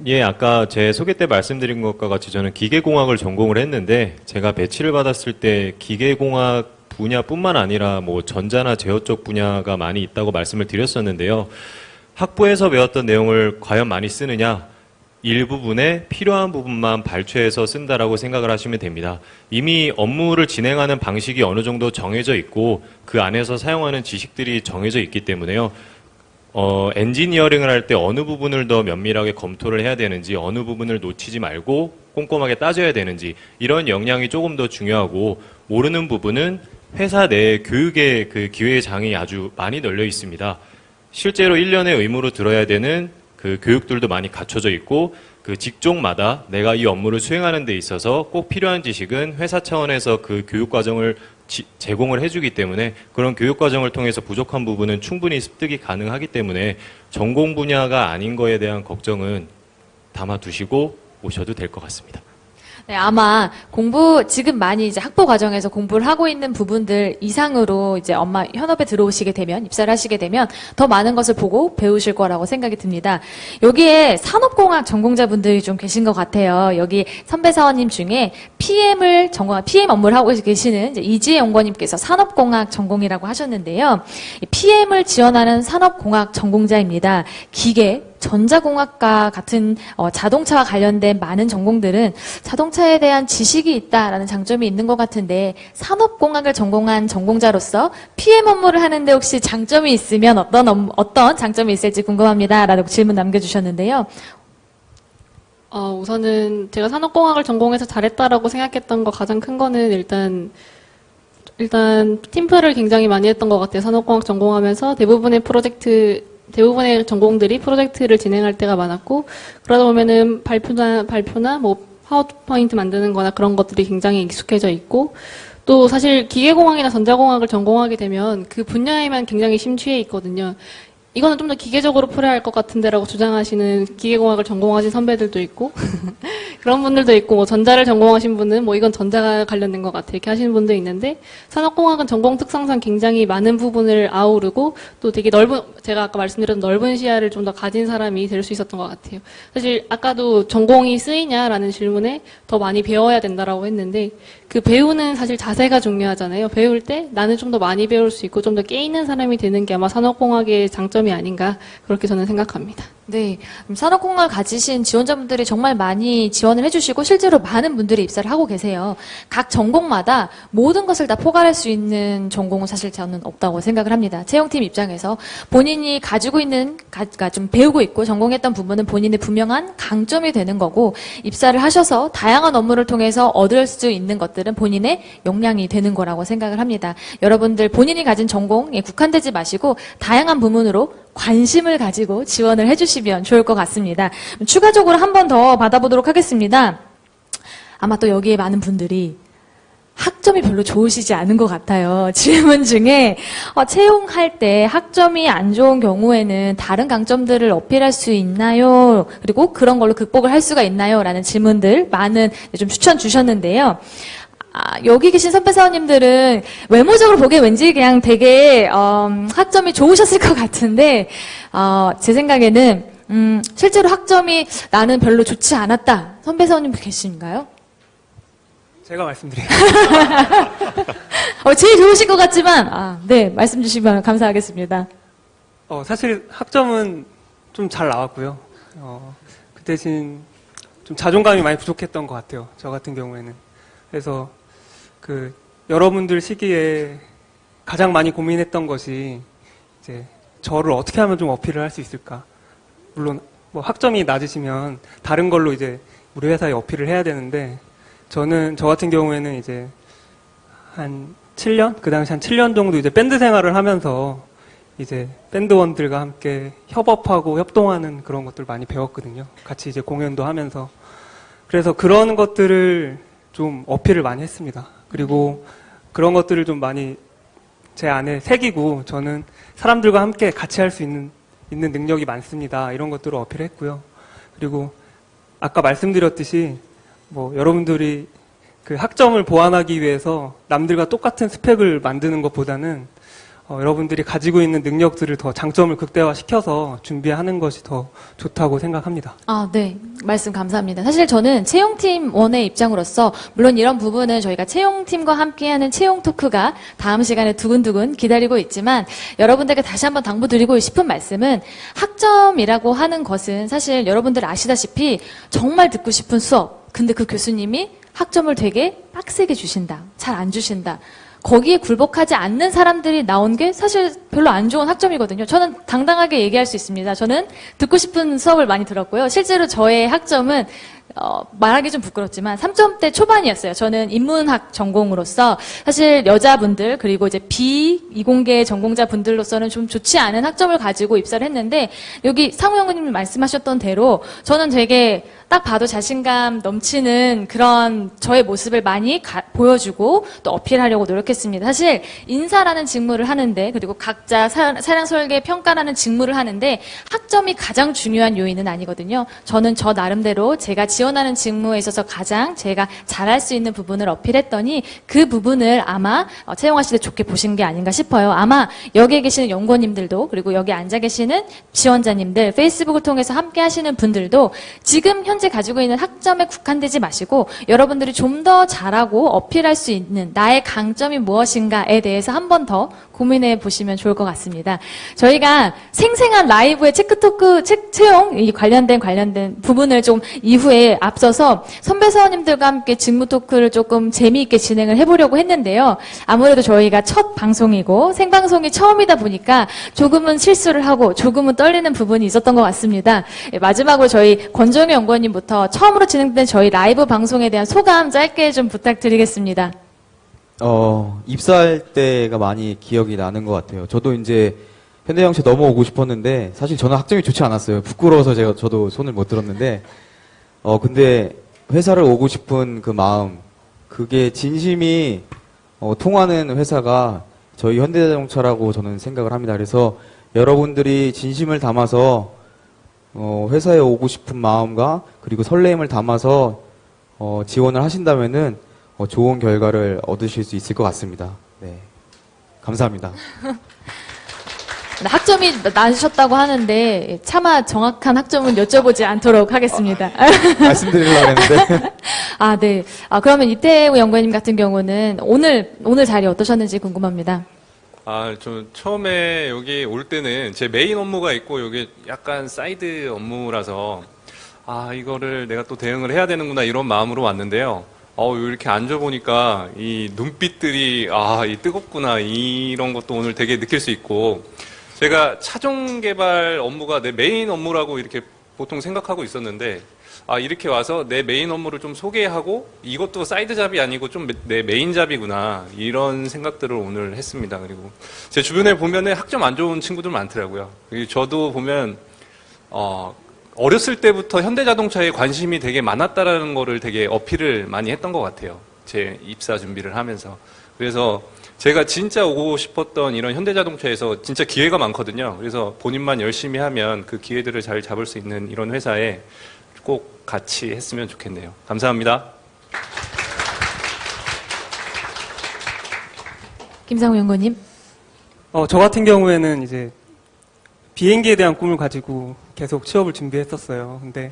예, 아까 제 소개 때 말씀드린 것과 같이 저는 기계공학을 전공을 했는데 제가 배치를 받았을 때 기계공학 분야뿐만 아니라 뭐 전자나 제어 쪽 분야가 많이 있다고 말씀을 드렸었는데요. 학부에서 배웠던 내용을 과연 많이 쓰느냐? 일부분에 필요한 부분만 발췌해서 쓴다라고 생각을 하시면 됩니다. 이미 업무를 진행하는 방식이 어느 정도 정해져 있고 그 안에서 사용하는 지식들이 정해져 있기 때문에요. 엔지니어링을 할 때 어느 부분을 더 면밀하게 검토를 해야 되는지 어느 부분을 놓치지 말고 꼼꼼하게 따져야 되는지 이런 역량이 조금 더 중요하고 모르는 부분은 회사 내 교육의 그 기회의 장이 아주 많이 널려 있습니다. 실제로 1년에 의무로 들어야 되는 그 교육들도 많이 갖춰져 있고 그 직종마다 내가 이 업무를 수행하는 데 있어서 꼭 필요한 지식은 회사 차원에서 그 교육 과정을 제공을 해주기 때문에 그런 교육 과정을 통해서 부족한 부분은 충분히 습득이 가능하기 때문에 전공 분야가 아닌 거에 대한 걱정은 담아두시고 오셔도 될 것 같습니다. 네, 아마 지금 많이 이제 학부 과정에서 공부를 하고 있는 부분들 이상으로 이제 현업에 들어오시게 되면, 입사를 하시게 되면 더 많은 것을 보고 배우실 거라고 생각이 듭니다. 여기에 산업공학 전공자분들이 좀 계신 것 같아요. 여기 선배 사원님 중에 PM 업무를 하고 계시는 이제 이지혜 연구원님께서 산업공학 전공이라고 하셨는데요. PM을 지원하는 산업공학 전공자입니다. 기계, 전자공학과 같은 자동차와 관련된 많은 전공들은 자동차에 대한 지식이 있다라는 장점이 있는 것 같은데 산업공학을 전공한 전공자로서 PM 업무를 하는데 혹시 장점이 있으면 어떤 장점이 있을지 궁금합니다. 라고 질문 남겨주셨는데요. 우선은 제가 산업공학을 전공해서 잘했다라고 생각했던 거 가장 큰 거는 일단 팀플을 굉장히 많이 했던 것 같아요. 산업공학 전공하면서 대부분의 전공들이 프로젝트를 진행할 때가 많았고, 그러다 보면은 발표나 뭐 파워포인트 만드는 거나 그런 것들이 굉장히 익숙해져 있고, 또 사실 기계공학이나 전자공학을 전공하게 되면 그 분야에만 굉장히 심취해 있거든요. 이거는 좀 더 기계적으로 풀어야 할 것 같은데라고 주장하시는 기계공학을 전공하신 선배들도 있고 그런 분들도 있고, 뭐 전자를 전공하신 분은 뭐 이건 전자가 관련된 것 같아 이렇게 하시는 분도 있는데, 산업공학은 전공 특성상 굉장히 많은 부분을 아우르고 또 되게 제가 아까 말씀드렸던 넓은 시야를 좀 더 가진 사람이 될 수 있었던 것 같아요. 사실 아까도 전공이 쓰이냐라는 질문에 더 많이 배워야 된다라고 했는데, 그 배우는 사실 자세가 중요하잖아요. 배울 때 나는 좀 더 많이 배울 수 있고 좀 더 깨있는 사람이 되는 게 아마 산업공학의 장점이 아닌가, 그렇게 저는 생각합니다. 네, 산업공학을 가지신 지원자분들이 정말 많이 지원을 해주시고 실제로 많은 분들이 입사를 하고 계세요. 각 전공마다 모든 것을 다 포괄할 수 있는 전공은 사실 저는 없다고 생각을 합니다. 채용팀 입장에서 본인이 가지고 있는, 좀 배우고 있고 전공했던 부분은 본인의 분명한 강점이 되는 거고, 입사를 하셔서 다양한 업무를 통해서 얻을 수 있는 것들은 본인의 역량이 되는 거라고 생각을 합니다. 여러분들 본인이 가진 전공에 국한되지 마시고 다양한 부문으로 관심을 가지고 지원을 해주시면 좋을 것 같습니다. 추가적으로 한 번 더 받아보도록 하겠습니다. 아마 또 여기에 많은 분들이 학점이 별로 좋으시지 않은 것 같아요. 질문 중에 채용할 때 학점이 안 좋은 경우에는 다른 강점들을 어필할 수 있나요? 그리고 그런 걸로 극복을 할 수가 있나요? 라는 질문들 많은 좀 추천 주셨는데요. 여기 계신 선배 사원님들은 외모적으로 보기에 왠지 그냥 되게 학점이 좋으셨을 것 같은데, 제 생각에는 실제로 학점이 나는 별로 좋지 않았다, 선배 사원님 계신가요? 제가 말씀드려요. 제일 좋으실 것 같지만 네, 말씀 주시면 감사하겠습니다. 사실 학점은 좀 잘 나왔고요. 그 대신 좀 자존감이 많이 부족했던 것 같아요. 저 같은 경우에는. 그래서 여러분들 시기에 가장 많이 고민했던 것이 이제 저를 어떻게 하면 좀 어필을 할 수 있을까. 물론 뭐 학점이 낮으시면 다른 걸로 이제 우리 회사에 어필을 해야 되는데, 저 같은 경우에는 이제 한 7년? 그 당시 한 7년 정도 이제 밴드 생활을 하면서 이제 밴드원들과 함께 협업하고 협동하는 그런 것들을 많이 배웠거든요. 같이 이제 공연도 하면서. 그래서 그런 것들을 좀 어필을 많이 했습니다. 그리고 그런 것들을 좀 많이 제 안에 새기고, 저는 사람들과 함께 같이 할 수 있는 능력이 많습니다. 이런 것들을 어필했고요. 그리고 아까 말씀드렸듯이 뭐 여러분들이 그 학점을 보완하기 위해서 남들과 똑같은 스펙을 만드는 것보다는 여러분들이 가지고 있는 능력들을 더 장점을 극대화시켜서 준비하는 것이 더 좋다고 생각합니다. 네. 말씀 감사합니다. 사실 저는 채용팀원의 입장으로서 물론 이런 부분은 저희가 채용팀과 함께하는 채용 토크가 다음 시간에 두근두근 기다리고 있지만, 여러분들께 다시 한번 당부드리고 싶은 말씀은, 학점이라고 하는 것은 사실 여러분들 아시다시피 정말 듣고 싶은 수업, 근데 그 교수님이 학점을 되게 빡세게 주신다, 잘 안 주신다, 거기에 굴복하지 않는 사람들이 나온 게 사실 별로 안 좋은 학점이거든요. 저는 당당하게 얘기할 수 있습니다. 저는 듣고 싶은 수업을 많이 들었고요. 실제로 저의 학점은 말하기 좀 부끄럽지만 3점대 초반이었어요. 저는 인문학 전공으로서 사실 여자분들 그리고 이제 비이공계 전공자 분들로서는 좀 좋지 않은 학점을 가지고 입사를 했는데, 여기 상우 연구님이 말씀하셨던 대로 저는 되게 딱 봐도 자신감 넘치는 그런 저의 모습을 많이 보여주고 또 어필하려고 노력했습니다. 사실 인사라는 직무를 하는데, 그리고 각자 사량 설계 평가라는 직무를 하는데 학점이 가장 중요한 요인은 아니거든요. 저는 저 나름대로 제가 지원하는 직무에 있어서 가장 제가 잘할 수 있는 부분을 어필했더니 그 부분을 아마 채용하실 때 좋게 보신 게 아닌가 싶어요. 아마 여기에 계시는 연구원님들도, 그리고 여기 앉아 계시는 지원자님들, 페이스북을 통해서 함께 하시는 분들도 지금 현재 가지고 있는 학점에 국한되지 마시고 여러분들이 좀 더 잘하고 어필할 수 있는 나의 강점이 무엇인가에 대해서 한 번 더 고민해 보시면 좋을 것 같습니다. 저희가 생생한 라이브의 체크토크 채용 관련된 부분을 좀 이후에 앞서서 선배 사원님들과 함께 직무 토크를 조금 재미있게 진행을 해보려고 했는데요. 아무래도 저희가 첫 방송이고 생방송이 처음이다 보니까 조금은 실수를 하고 조금은 떨리는 부분이 있었던 것 같습니다. 마지막으로 저희 권정희 연구원님 연구원님부터 처음으로 진행된 저희 라이브 방송에 대한 소감 짧게 좀 부탁드리겠습니다. 입사할 때가 많이 기억이 나는 것 같아요. 저도 이제 현대자동차 넘어오고 싶었는데, 사실 저는 학점이 좋지 않았어요. 부끄러워서 저도 손을 못 들었는데, 근데 회사를 오고 싶은 그 마음, 그게 진심이, 통하는 회사가 저희 현대자동차라고 저는 생각을 합니다. 그래서 여러분들이 진심을 담아서, 회사에 오고 싶은 마음과 그리고 설레임을 담아서, 지원을 하신다면은, 좋은 결과를 얻으실 수 있을 것 같습니다. 네. 감사합니다. 학점이 낮으셨다고 하는데 차마 정확한 학점은 여쭤보지 않도록 하겠습니다. 말씀드리려고 했는데. 아, 네. 그러면 이태우 연구원님 같은 경우는 오늘 자리 어떠셨는지 궁금합니다. 저 처음에 여기 올 때는 제 메인 업무가 있고 여기 약간 사이드 업무라서 이거를 내가 또 대응을 해야 되는구나 이런 마음으로 왔는데요. 이렇게 앉아보니까 이 눈빛들이 이 뜨겁구나 이런 것도 오늘 되게 느낄 수 있고, 제가 차종 개발 업무가 내 메인 업무라고 이렇게 보통 생각하고 있었는데, 이렇게 와서 내 메인 업무를 좀 소개하고 이것도 사이드 잡이 아니고 좀 내 메인 잡이구나 이런 생각들을 오늘 했습니다. 그리고 제 주변에 보면은 학점 안 좋은 친구들 많더라고요. 그리고 저도 보면 어렸을 때부터 현대자동차에 관심이 되게 많았다라는 거를 되게 어필을 많이 했던 것 같아요. 제 입사 준비를 하면서. 그래서 제가 진짜 오고 싶었던 이런 현대자동차에서 진짜 기회가 많거든요. 그래서 본인만 열심히 하면 그 기회들을 잘 잡을 수 있는 이런 회사에 꼭 같이 했으면 좋겠네요. 감사합니다. 김상우 연구원님. 저 같은 경우에는 이제 비행기에 대한 꿈을 가지고 계속 취업을 준비했었어요. 근데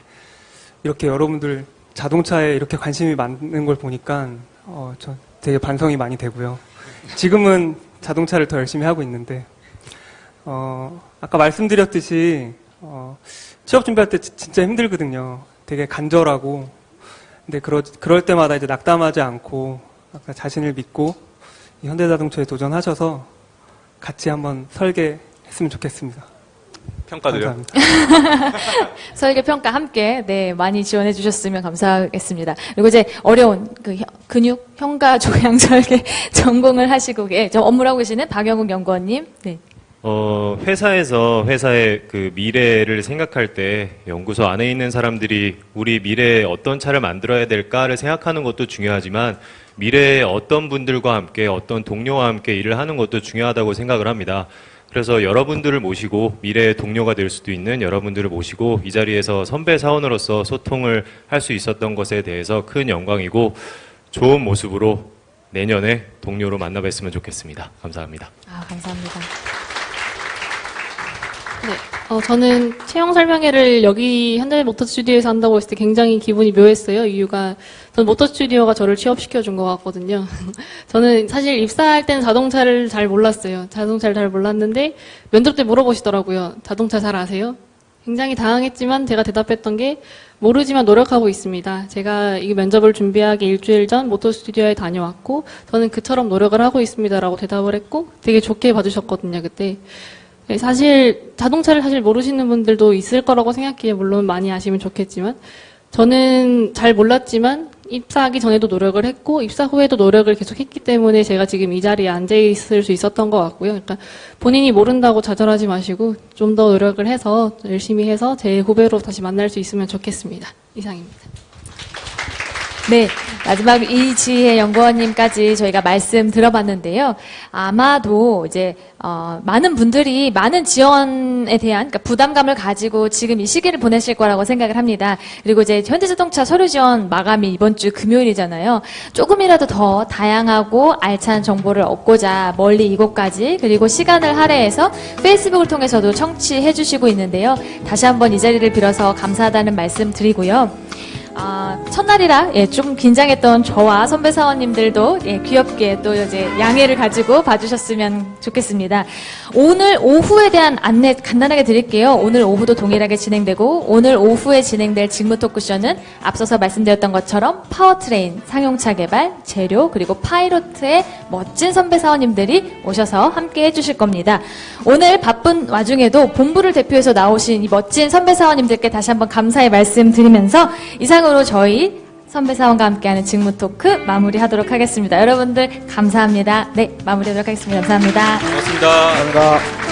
이렇게 여러분들 자동차에 이렇게 관심이 많은 걸 보니까 저 되게 반성이 많이 되고요. 지금은 자동차를 더 열심히 하고 있는데 아까 말씀드렸듯이 취업 준비할 때 진짜 힘들거든요. 되게 간절하고, 근데 그럴 때마다 이제 낙담하지 않고 자신을 믿고 이 현대자동차에 도전하셔서 같이 한번 설계했으면 좋겠습니다. 평가드려요. 감사합니다. 설계 평가 함께 많이 지원해 주셨으면 감사하겠습니다. 그리고 이제 어려운 그 근육 현가 조향 설계 전공을 하시고 업무를 하고 계시는 박영욱 연구원님. 네. 회사에서 회사의 그 미래를 생각할 때 연구소 안에 있는 사람들이 우리 미래에 어떤 차를 만들어야 될까를 생각하는 것도 중요하지만 미래에 어떤 분들과 함께 어떤 동료와 함께 일을 하는 것도 중요하다고 생각을 합니다. 그래서 여러분들을 모시고 미래의 동료가 될 수도 있는 여러분들을 모시고 이 자리에서 선배 사원으로서 소통을 할 수 있었던 것에 대해서 큰 영광이고 좋은 모습으로 내년에 동료로 만나 뵀으면 좋겠습니다. 감사합니다. 감사합니다. 네, 저는 채용 설명회를 여기 현대모터 스튜디오에서 한다고 했을 때 굉장히 기분이 묘했어요. 이유가 저는 모터 스튜디오가 저를 취업시켜준 것 같거든요. 저는 사실 입사할 때는 자동차를 잘 몰랐어요. 자동차를 잘 몰랐는데 면접 때 물어보시더라고요. 자동차 잘 아세요? 굉장히 당황했지만 제가 대답했던 게 모르지만 노력하고 있습니다. 제가 이 면접을 준비하기 일주일 전 모터 스튜디오에 다녀왔고 저는 그처럼 노력을 하고 있습니다라고 대답을 했고 되게 좋게 봐주셨거든요. 그때. 사실 자동차를 사실 모르시는 분들도 있을 거라고 생각해요. 물론 많이 아시면 좋겠지만 저는 잘 몰랐지만 입사하기 전에도 노력을 했고 입사 후에도 노력을 계속 했기 때문에 제가 지금 이 자리에 앉아 있을 수 있었던 것 같고요. 그러니까 본인이 모른다고 좌절하지 마시고 좀 더 노력을 해서 열심히 해서 제 후배로 다시 만날 수 있으면 좋겠습니다. 이상입니다. 네, 마지막 이지혜 연구원님까지 저희가 말씀 들어봤는데요. 아마도 이제 많은 분들이 많은 지원에 대한 그러니까 부담감을 가지고 지금 이 시기를 보내실 거라고 생각을 합니다. 그리고 이제 현대자동차 서류 지원 마감이 이번 주 금요일이잖아요. 조금이라도 더 다양하고 알찬 정보를 얻고자 멀리 이곳까지 그리고 시간을 할애해서 페이스북을 통해서도 청취해 주시고 있는데요. 다시 한번 이 자리를 빌어서 감사하다는 말씀 드리고요. 첫날이라 좀 긴장했던 저와 선배 사원님들도 귀엽게 또 이제 양해를 가지고 봐주셨으면 좋겠습니다. 오늘 오후에 대한 안내 간단하게 드릴게요. 오늘 오후도 동일하게 진행되고 오늘 오후에 진행될 직무 토크쇼는 앞서서 말씀드렸던 것처럼 파워트레인, 상용차 개발, 재료 그리고 파이로트의 멋진 선배 사원님들이 오셔서 함께 해주실 겁니다. 오늘 바쁜 와중에도 본부를 대표해서 나오신 이 멋진 선배 사원님들께 다시 한번 감사의 말씀 드리면서 이상으로 저희 선배 사원과 함께하는 직무 토크 마무리하도록 하겠습니다. 여러분들 감사합니다. 네, 마무리하도록 하겠습니다. 감사합니다. 고맙습니다. 감사합니다.